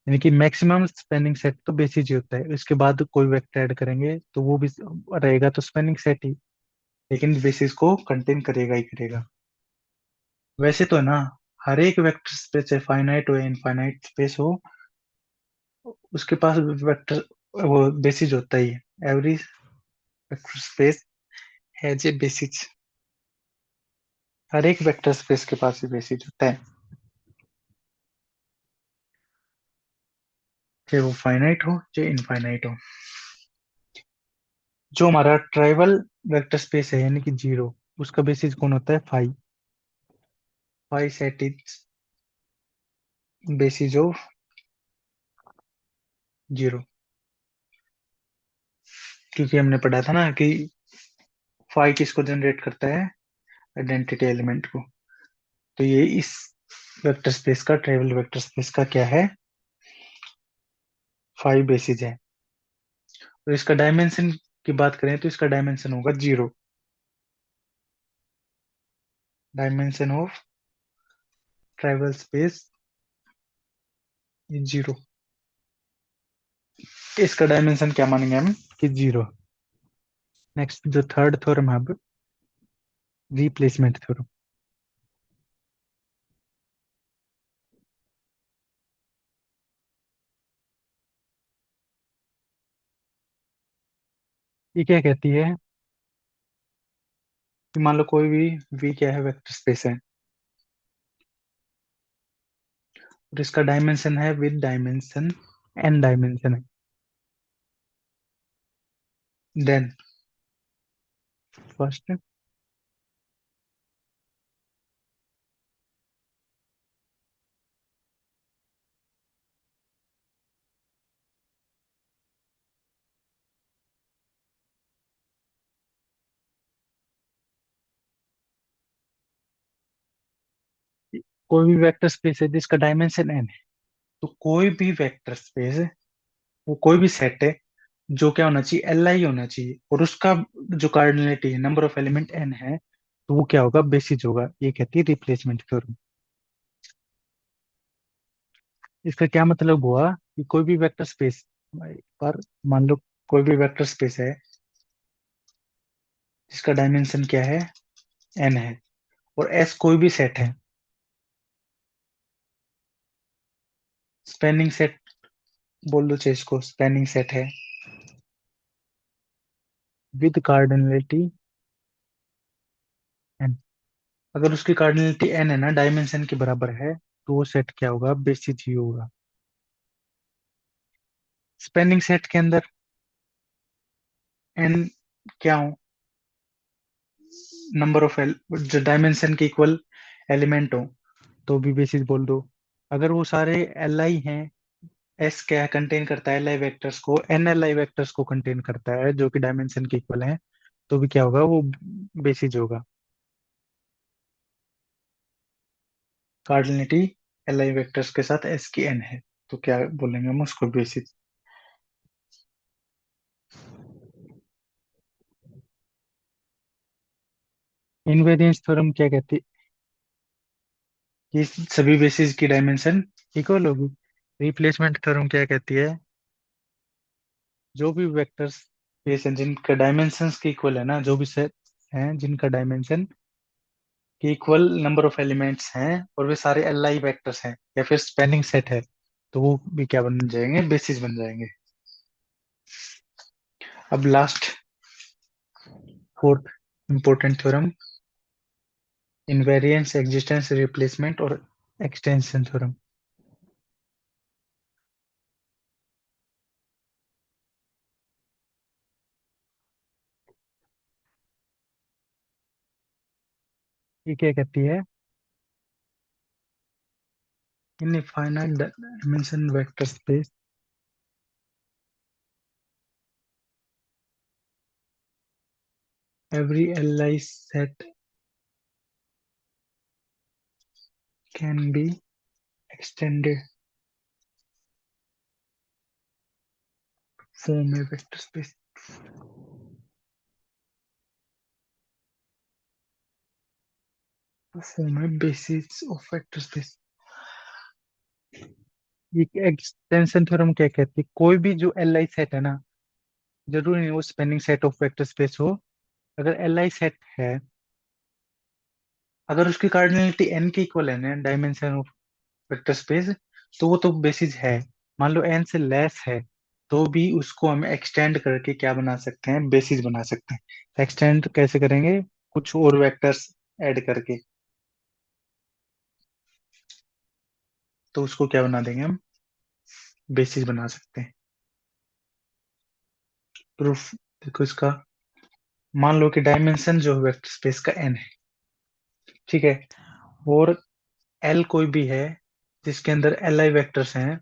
यानी कि मैक्सिमम स्पेनिंग सेट तो बेसिस ही होता है, इसके बाद कोई वेक्टर ऐड करेंगे तो वो भी रहेगा तो स्पेनिंग सेट ही, लेकिन बेसिस को कंटेन करेगा ही करेगा। वैसे तो है ना, हर एक वेक्टर स्पेस, चाहे फाइनाइट हो या इनफाइनाइट स्पेस हो, उसके पास वेक्टर वो बेसिस होता ही है। Every vector space has a basis, हर एक वेक्टर स्पेस के पास ही बेसिस होता है, चाहे वो फाइनाइट हो चाहे इनफाइनाइट हो। जो हमारा ट्राइवल वेक्टर स्पेस है यानी कि जीरो, उसका बेसिस कौन होता है, five. Five set is basis of zero, क्योंकि हमने पढ़ा था ना कि फाइव किसको जनरेट करता है, आइडेंटिटी एलिमेंट को। तो ये इस वेक्टर स्पेस का, ट्राइवल वेक्टर स्पेस का क्या है, फाइव बेसिस है। और इसका डायमेंशन की बात करें तो इसका डायमेंशन होगा zero. Dimension of trivial space zero, इसका डायमेंशन क्या मानेंगे हम, कि जीरो। नेक्स्ट जो थर्ड थ्योरम है अब, रिप्लेसमेंट थ्योरम। ये क्या कहती है कि मान लो कोई भी वी क्या है, वेक्टर स्पेस है, और इसका डायमेंशन है विद डायमेंशन, एन डायमेंशन है। देन फर्स्ट, कोई भी वेक्टर स्पेस है जिसका डायमेंशन एन है, तो कोई भी वेक्टर स्पेस है, वो कोई भी सेट है जो क्या होना चाहिए, एल आई होना चाहिए, और उसका जो कार्डिनलिटी है, नंबर ऑफ एलिमेंट एन है, तो वो क्या होगा, बेसिस होगा। ये कहती है रिप्लेसमेंट थ्योरम। इसका क्या मतलब हुआ कि कोई भी वेक्टर स्पेस पर, मान लो कोई भी वेक्टर स्पेस है जिसका डायमेंशन क्या है, एन है, और एस कोई भी सेट है, स्पेनिंग सेट बोल दो चाहे इसको, स्पेनिंग सेट है विद कार्डिनलिटी एन। अगर उसकी कार्डिनलिटी एन है ना, डायमेंशन के बराबर है, तो वो सेट क्या होगा, बेसिस ही होगा। स्पेनिंग सेट के अंदर एन क्या हो, नंबर ऑफ एल, जो डायमेंशन के इक्वल एलिमेंट हो, तो भी बेसिस बोल दो। अगर वो सारे एल आई हैं, एस क्या कंटेन करता है, एल आई वेक्टर्स को, एन एल आई वेक्टर्स को कंटेन करता है जो कि डायमेंशन के इक्वल है, तो भी क्या होगा, वो बेसिस होगा। कार्डिनलिटी एल आई वेक्टर्स के साथ एस की एन है, तो क्या बोलेंगे हम उसको, बेसिस। इनवेरियंस थ्योरम क्या कहती है कि सभी बेसिस की डायमेंशन इक्वल होगी। रिप्लेसमेंट थ्योरम क्या कहती है, जो भी वेक्टर्स स्पेस हैं जिनका डायमेंशंस के इक्वल है ना, जो भी सेट हैं जिनका डायमेंशन के इक्वल नंबर ऑफ एलिमेंट्स हैं, और वे सारे एल आई वेक्टर्स हैं या फिर स्पेनिंग सेट है, तो वो भी क्या बन जाएंगे, बेसिस बन जाएंगे। अब last fourth important theorem, invariance, existence, replacement और एक्सटेंशन थ्योरम। ये क्या कहती है? इन finite dimension vector space every Li set can be extended form a vector space, to form a basis of vector space। ये extension theorem क्या कहती है? कोई भी जो एल आई सेट है ना, जरूरी नहीं वो spanning set of vector space हो। अगर एल आई सेट है, अगर उसकी कार्डिनलिटी एन के इक्वल है ना, डायमेंशन ऑफ वेक्टर स्पेस, तो वो तो बेसिस है। मान लो एन से लेस है, तो भी उसको हम एक्सटेंड करके क्या बना सकते हैं? बेसिस बना सकते हैं। एक्सटेंड कैसे करेंगे? कुछ और वेक्टर्स ऐड करके, तो उसको क्या बना देंगे हम? बेसिस बना सकते हैं। प्रूफ देखो इसका। मान लो कि डायमेंशन जो है वेक्टर स्पेस का एन है, ठीक है, और एल कोई भी है जिसके अंदर एल आई वैक्टर्स हैं,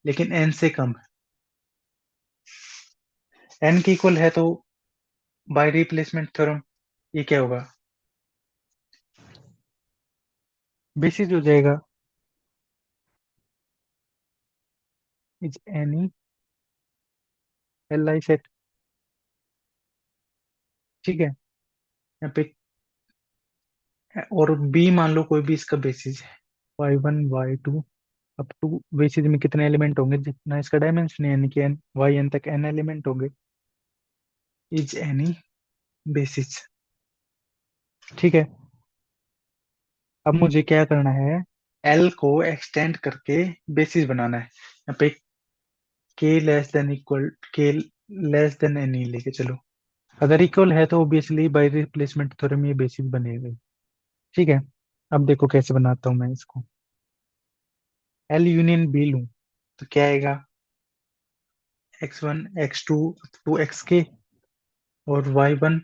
लेकिन एन से कम है, एन के इक्वल है, तो बाय रिप्लेसमेंट थ्योरम ये क्या होगा? बेसिस हो जाएगा। Is any L I set, ठीक है, यहाँ पे। और बी मान लो कोई भी इसका बेसिस है, y1 y2 up to, basis में कितने एलिमेंट होंगे जितना इसका डायमेंशन है, यानी कि एन, वाई एन तक एन एलिमेंट होंगे। इज एनी बेसिस, ठीक है। अब मुझे क्या करना है? एल को एक्सटेंड करके बेसिस बनाना है। यहाँ पे के लेस देन इक्वल, के लेस देन एनी लेके चलो। अगर इक्वल है तो ऑब्वियसली बाय रिप्लेसमेंट थ्योरम ये बेसिस बनेगा, ठीक है। अब देखो कैसे बनाता हूँ मैं इसको। एल यूनियन बी लूं तो क्या आएगा? x1 x2 up to xk, और y1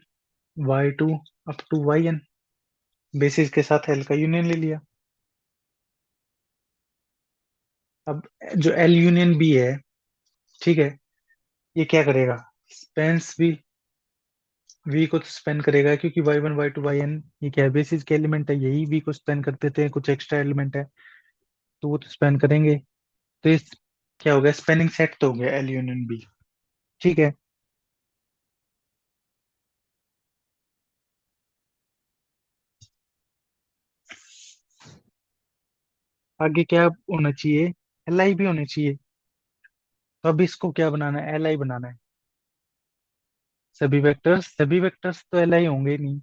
y2 up to yn, basis के साथ एल का यूनियन ले लिया। अब जो एल यूनियन बी है, ठीक है, ये क्या करेगा? स्पेंस भी वी को तो स्पेन करेगा, क्योंकि y1 y2 yn ये क्या है? बेसिस के एलिमेंट है, यही वी को स्पेन कर देते हैं, कुछ एक्स्ट्रा एलिमेंट है तो वो तो स्पेन करेंगे। तो इस क्या हो गया? स्पेनिंग सेट तो हो गया एल यूनियन बी, ठीक है। आगे क्या होना चाहिए? एल आई भी होना चाहिए। तो अब इसको क्या बनाना है? एल आई बनाना है। सभी वेक्टर्स तो एल आई होंगे ही नहीं,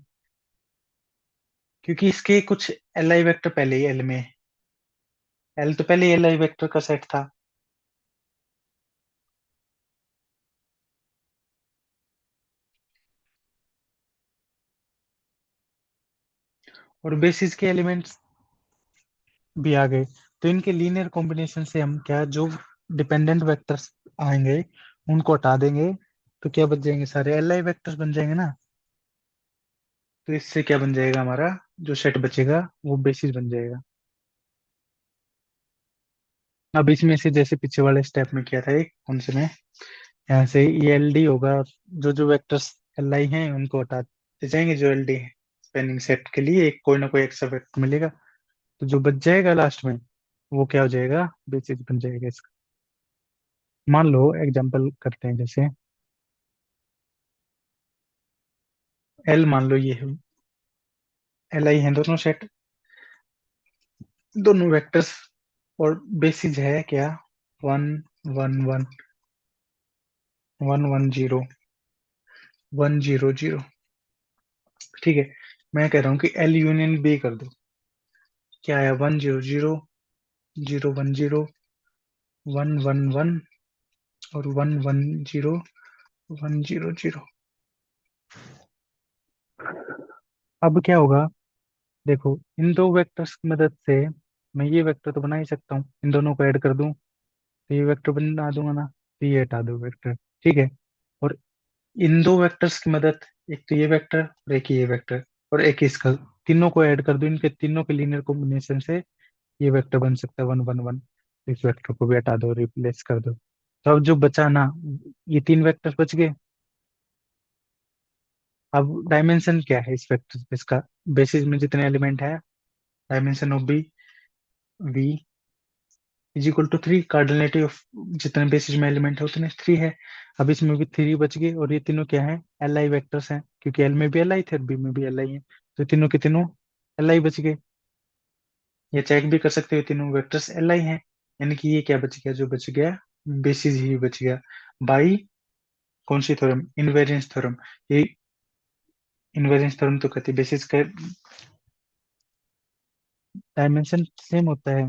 क्योंकि इसके कुछ एल आई वेक्टर पहले ही एल में है। एल तो पहले ही एल आई वेक्टर का सेट था। और बेसिस के एलिमेंट्स भी आ गए, तो इनके लीनियर कॉम्बिनेशन से हम क्या, जो डिपेंडेंट वेक्टर्स आएंगे उनको हटा देंगे, तो क्या बच जाएंगे? सारे एल आई वेक्टर्स बन जाएंगे ना। तो इससे क्या बन जाएगा? हमारा जो सेट बचेगा वो बेसिस बन जाएगा। अब इसमें से जैसे पीछे वाले स्टेप में किया था, एक कौन से में, यहाँ से ई एल डी होगा, जो जो वेक्टर्स एल आई हैं उनको हटाते जाएंगे, जो एल डी है स्पेनिंग सेट के लिए एक कोई ना कोई एक्स्ट्रा वेक्टर मिलेगा, तो जो बच जाएगा लास्ट में वो क्या हो जाएगा? बेसिस बन जाएगा इसका। मान लो एग्जांपल करते हैं, जैसे एल मान लो ये है, एल आई है दोनों सेट, दोनों वेक्टर्स, और बेसिस है क्या? 1 1 1 1 1 0 1 0 0, ठीक है। मैं कह रहा हूँ कि एल यूनियन बी कर दो। क्या है? 1 0 0 0 1 0 1 1 1 और 1 1 0 1 0 0। अब क्या होगा, देखो इन दो वेक्टर्स की मदद से मैं ये वेक्टर तो बना ही सकता हूँ, इन दोनों को ऐड कर दूं तो ये वेक्टर बना दूंगा ना, तो ये हटा दो वेक्टर। ठीक है। और इन दो वेक्टर्स की मदद, एक तो ये वेक्टर और एक ये वेक्टर और एक इसका, तीनों को ऐड कर दो, इनके तीनों के लीनियर कॉम्बिनेशन से ये वेक्टर बन सकता है 1 1 1। इस वेक्टर को भी हटा दो, रिप्लेस कर दो, तो अब जो बचा ना, ये तीन वेक्टर बच गए। अब डायमेंशन क्या है इस वेक्टर स्पेस का, बेसिस में जितने एलिमेंट है, dimension of B V is equal to 3, cardinality of जितने बेसिस में एलिमेंट है उतने 3 है। अब इसमें भी 3 बच गए, और ये तीनों क्या है, एल आई वैक्टर्स हैं, क्योंकि एल में भी एल आई थे और बी में भी एल आई है, तो तीनों के तीनों एल आई बच गए। ये चेक भी कर सकते हो, तीनों वेक्टर्स एल आई हैं, यानी कि ये क्या बच गया, जो बच गया बेसिस ही बच गया, बाई कौन सी थ्योरम, इनवेरियंस थ्योरम। ये इनवेरियंस थ्योरम तो कहती है बेसिस का डायमेंशन सेम होता है।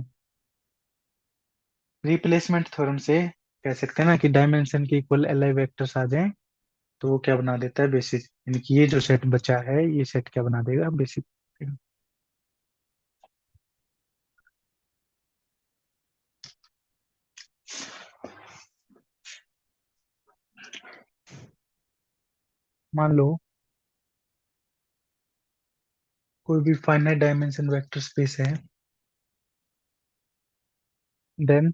रिप्लेसमेंट थ्योरम से कह सकते हैं ना कि डायमेंशन के इक्वल एल आई वेक्टर्स आ जाएं, तो वो क्या बना देता है, बेसिस, यानी कि ये जो सेट बचा है ये सेट क्या बना देगा, बेसिस। मान लो कोई भी फाइनाइट डायमेंशन वेक्टर स्पेस है, then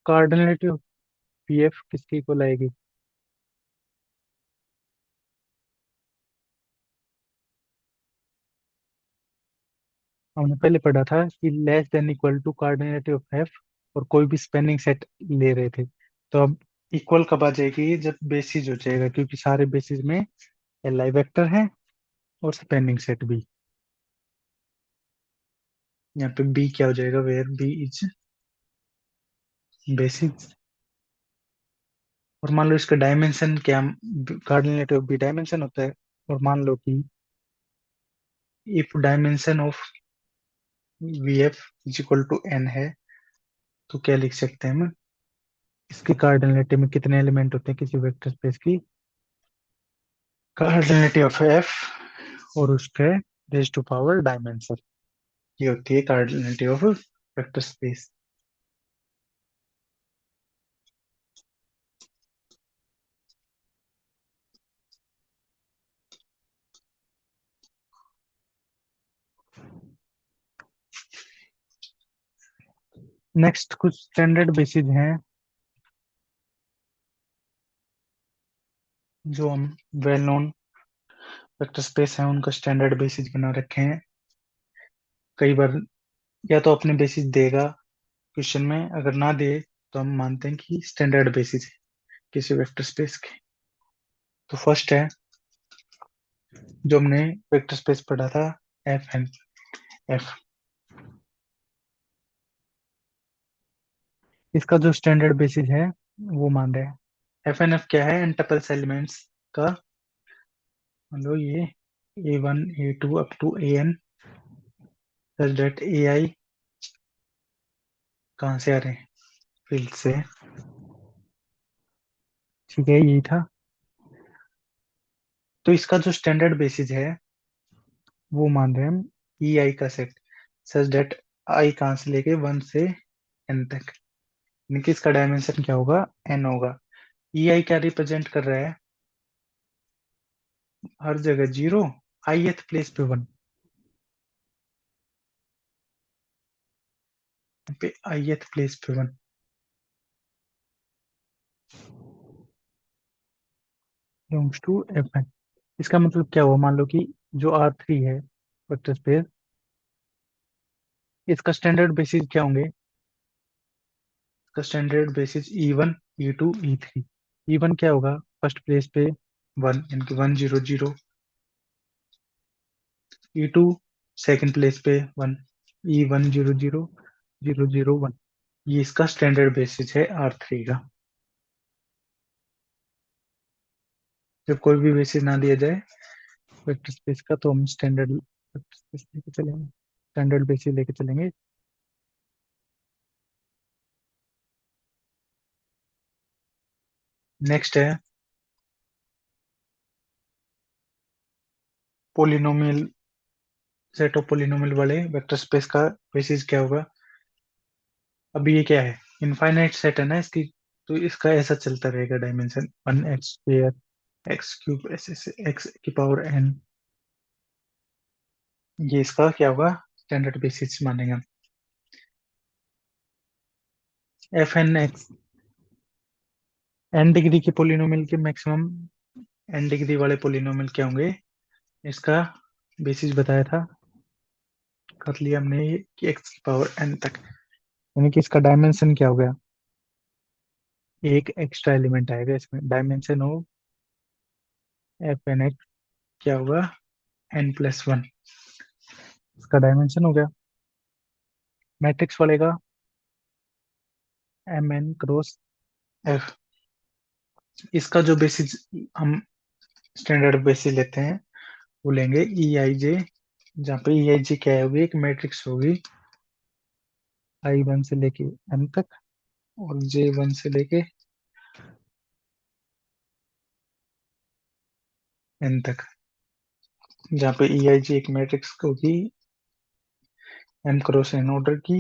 cardinality of P F किसके इक्वल आएगी। हमने पहले पढ़ा था कि less than equal to cardinality of F, और कोई भी स्पेनिंग सेट ले रहे थे, तो अब इक्वल कब आ जाएगी, जब बेसिस हो जाएगा, क्योंकि सारे बेसिस में एल आई वेक्टर है और स्पेनिंग सेट भी। यहाँ पे बी क्या हो जाएगा, वेयर बी इज बेसिस। और मान लो इसका डायमेंशन क्या, कार्डिनलिटी ऑफ बी डायमेंशन होता है, और मान लो कि if dimension of V F is equal to N है, तो क्या लिख सकते हैं हम, इसकी कार्डिनलिटी में कितने एलिमेंट होते हैं किसी वेक्टर स्पेस की, कार्डिनलिटी ऑफ एफ और उसके रेज टू पावर डायमेंशन, ये होती है cardinality of vector space. Next कुछ स्टैंडर्ड बेसिस हैं जो हम वेल नोन वेक्टर स्पेस हैं उनका स्टैंडर्ड बेसिस बना रखे हैं। कई बार या तो अपने बेसिस देगा क्वेश्चन में, अगर ना दे तो हम मानते हैं कि स्टैंडर्ड बेसिस है किसी वेक्टर स्पेस के। तो फर्स्ट है जो हमने वेक्टर स्पेस पढ़ा था, एफ एन एफ, इसका जो स्टैंडर्ड बेसिस है वो मान रहे हैं। एफ एन एफ क्या है, एन टपल्स एलिमेंट्स का, मान लो ये A1 A2 up to AN, such that AI कहाँ से आ रहे हैं, फील्ड से। ठीक है, यही था। तो इसका जो स्टैंडर्ड बेसिस है वो मान रहे हैं हम EI का सेट, सच दैट आई कहाँ से लेके 1 से N तक, यानी कि इसका डायमेंशन क्या होगा, N होगा। EI क्या रिप्रेजेंट कर रहा है, हर जगह 0, ith प्लेस पे 1, पे ith प्लेस पे 1 बिलोंग्स टू FN। इसका मतलब क्या हुआ, मान लो कि जो R3 है वेक्टर स्पेस, इसका स्टैंडर्ड बेसिस क्या होंगे, इसका standard basis E1 E2 E3। E1 क्या होगा, फर्स्ट प्लेस पे 1, यानी कि 1 0 0। E2 सेकंड प्लेस पे 1, E1 0 0 0 0 1। ये इसका स्टैंडर्ड बेसिस है R3 का। जब कोई भी बेसिस ना दिया जाए वेक्टर स्पेस का, तो हम स्टैंडर्ड वेक्टर स्पेस लेके चलेंगे, स्टैंडर्ड बेसिस लेके चलेंगे। नेक्स्ट है पोलिनोमियल, सेट ऑफ पोलिनोमियल वाले वेक्टर स्पेस का बेसिस क्या होगा। अभी ये क्या है, इनफाइनाइट सेट है ना इसकी, तो इसका ऐसा चलता रहेगा डायमेंशन 1x² x³ ऐसे एक्स की पावर n, ये इसका क्या होगा, स्टैंडर्ड बेसिस मानेंगे हम। F N x, N degree के पोलिनोमियल के मैक्सिमम एन डिग्री वाले पोलिनोमियल क्या होंगे, इसका बेसिस बताया था, कर लिया हमने ये कि एक्स की पावर एन तक, यानी कि इसका डायमेंशन क्या हो गया, एक एक्स्ट्रा एलिमेंट आएगा इसमें, dimension of F N X क्या होगा, n+1, इसका डायमेंशन हो गया। मैट्रिक्स वाले का mn×f, इसका जो बेसिस हम स्टैंडर्ड बेसिस लेते हैं वो लेंगे EIJ, जहाँ पे EIJ क्या होगी, एक मैट्रिक्स होगी I1 से लेके m तक, और J1 से लेके n तक, जहाँ पे EIJ एक मैट्रिक्स होगी m×n ऑर्डर की,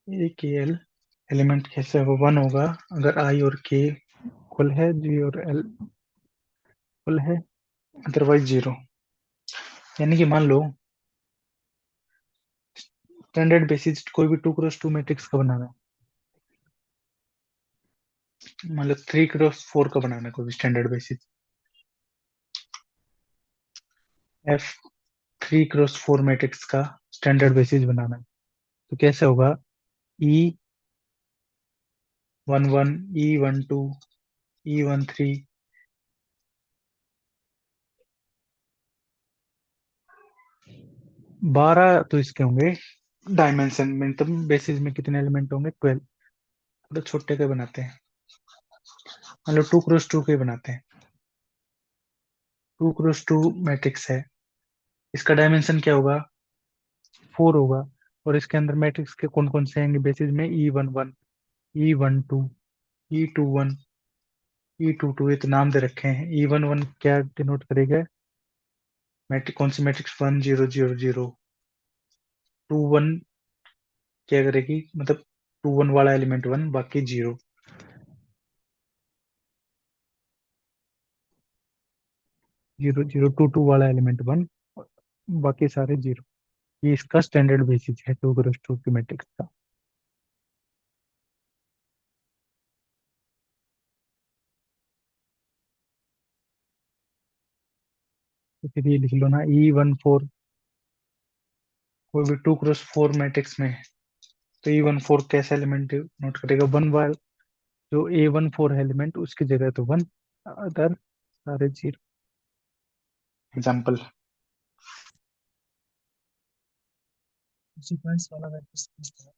ए के एल एलिमेंट कैसे वो वन होगा अगर आई और के इक्वल है, जी और एल इक्वल है, अदरवाइज जीरो। यानी कि मान लो स्टैंडर्ड बेसिस कोई भी 2x2 मैट्रिक्स का बनाना है, मान लो 3x4 का बनाना है कोई भी standard basis, F 3x4 matrix का स्टैंडर्ड बेसिस बनाना है, तो कैसे होगा, E11 E12 E13, 12 तो इसके होंगे डायमेंशन में, तब बेसिस में कितने एलिमेंट होंगे, 12, थोड़े छोटे के बनाते हैं, मान लो 2x2 के बनाते हैं, 2x2 मैट्रिक्स है, इसका डायमेंशन क्या होगा, 4 होगा, और इसके अंदर मैट्रिक्स के कौन कौन से आएंगे बेसिस में, E11 E12 E21 E22, ये तो नाम दे रखे हैं। E11 क्या डिनोट करेगा, मैट्रिक कौन सी मैट्रिक्स, 1 0 0 0, 21 क्या करेगी, मतलब 21 वाला एलिमेंट वन, बाकी जीरो, 0 0 2 2 वाला एलिमेंट वन, बाकी सारे जीरो, ये इसका स्टैंडर्ड बेसिस है 2x2 की मैट्रिक्स का। तो फिर ये लिख लो ना, E14 कोई भी 2x4 मैट्रिक्स में है, तो E14 कैसा एलिमेंट नोट करेगा, वन वाला, जो A14 है एलिमेंट उसकी जगह तो वन, अदर सारे जीरो। एग्जाम्पल, सीक्वेंस वाला वेक्टर स्पेस था,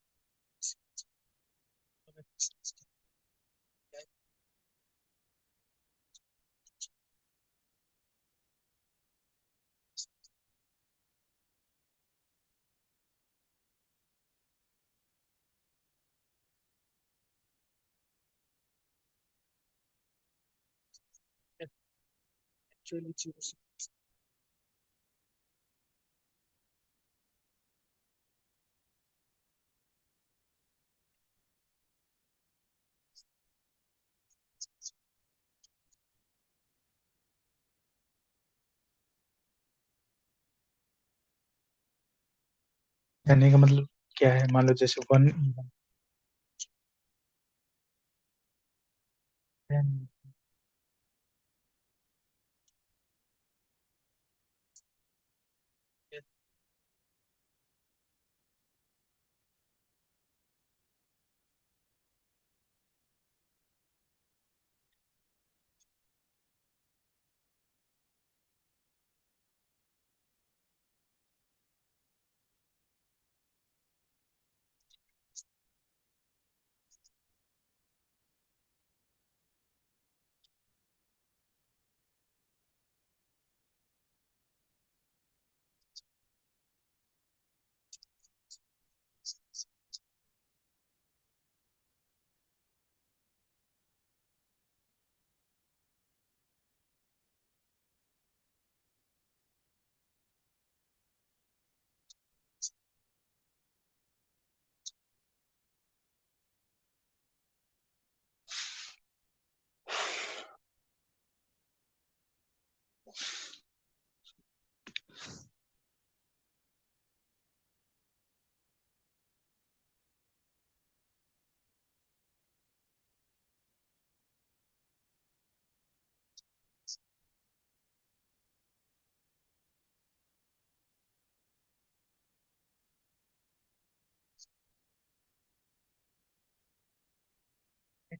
एक्चुअली जीरो से, यानी का मतलब क्या है, मान लो जैसे 1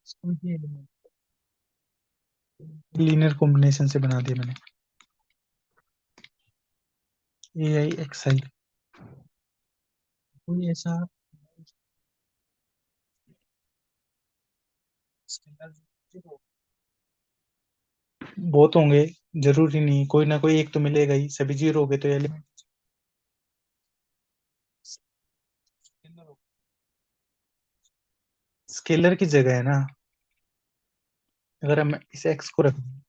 एक्स कोई भी एलिमेंट लीनियर कॉम्बिनेशन से बना दिया मैंने। ए आई एक्स आई, कोई ऐसा स्केलर बहुत होंगे, जरूरी नहीं, कोई ना कोई एक तो मिलेगा ही, सभी जीरो हो गए तो एलिमेंट स्केलर की जगह है ना। अगर हम इस एक्स को रख दें,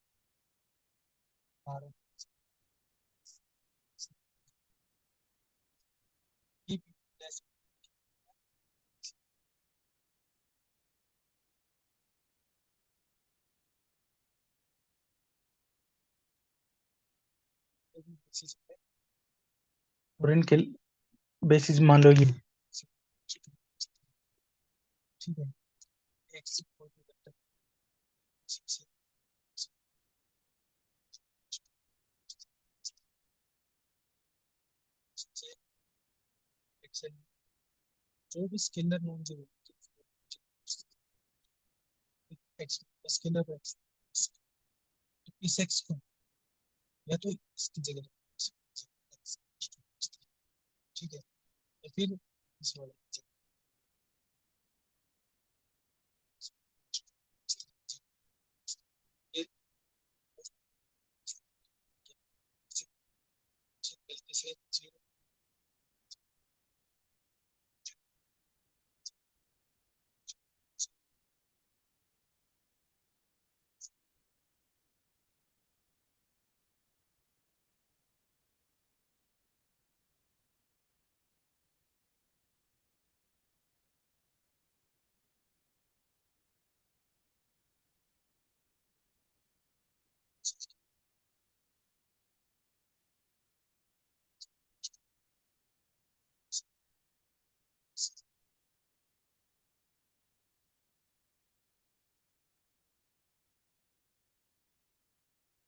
और इनके बेसिस मान लो ये, ठीक है, एक्स जो भी scalar non zero x scalar x, इस एक्स को या तो इसकी जगह ठीक है, या फिर इस वाले ये गलती से जीरो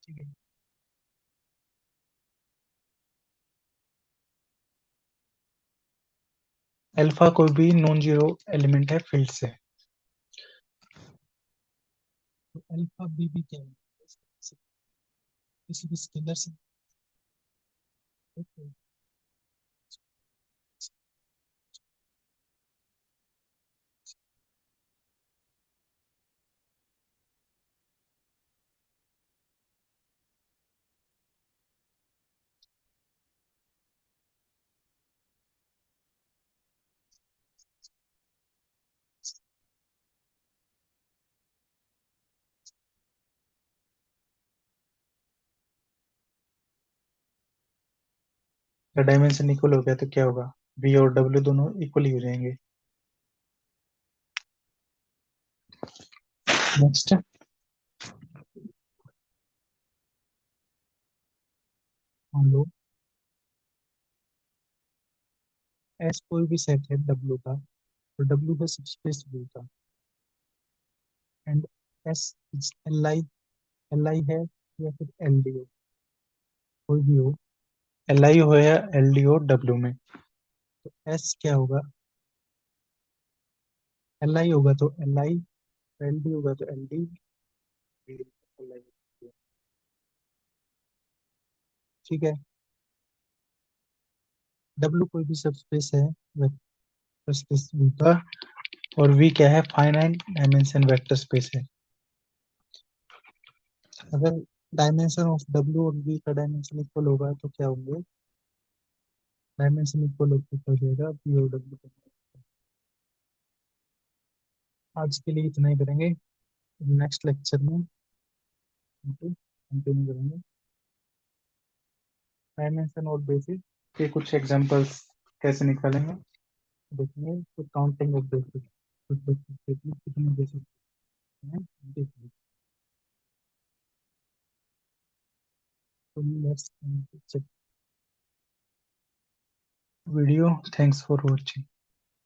ठीक है। अल्फा कोई भी नॉन जीरो एलिमेंट है फील्ड से, तो अल्फा बी भी क्या है, किसी भी स्केलर से का डायमेंशन इक्वल हो गया तो क्या होगा, बी और डब्ल्यू दोनों इक्वल ही हो जाएंगे। नेक्स्ट, मान लो एस कोई भी सेट है डब्ल्यू का, तो डब्ल्यू है सबस्पेस बी का, and S L I, L I है या फिर एल डी ओ, कोई भी हो, एल आई हो या एल डी ओ डब्ल्यू में, तो एस क्या होगा, एल आई होगा तो एल आई, एल डी होगा तो एल डी, ठीक है। डब्ल्यू कोई भी सबस्पेस है वेक्टर स्पेस वी का, और वी क्या है, फाइनाइट डायमेंशन वेक्टर स्पेस है। अगर डायमेंशन ऑफ डब्ल्यू और वी का डायमेंशन इक्वल होगा तो क्या होंगे, डायमेंशन इक्वल हो जाएगा वी और डब्ल्यू का। आज के लिए इतना ही करेंगे, नेक्स्ट लेक्चर में कंटिन्यू करेंगे डायमेंशन और बेसिस के कुछ एग्जांपल्स कैसे निकालेंगे, देखेंगे तो काउंटिंग ऑफ बेसिस, कुछ बेसिस देखिए कितने बेसिस हैं देखिए। तो let's check video, thanks for watching.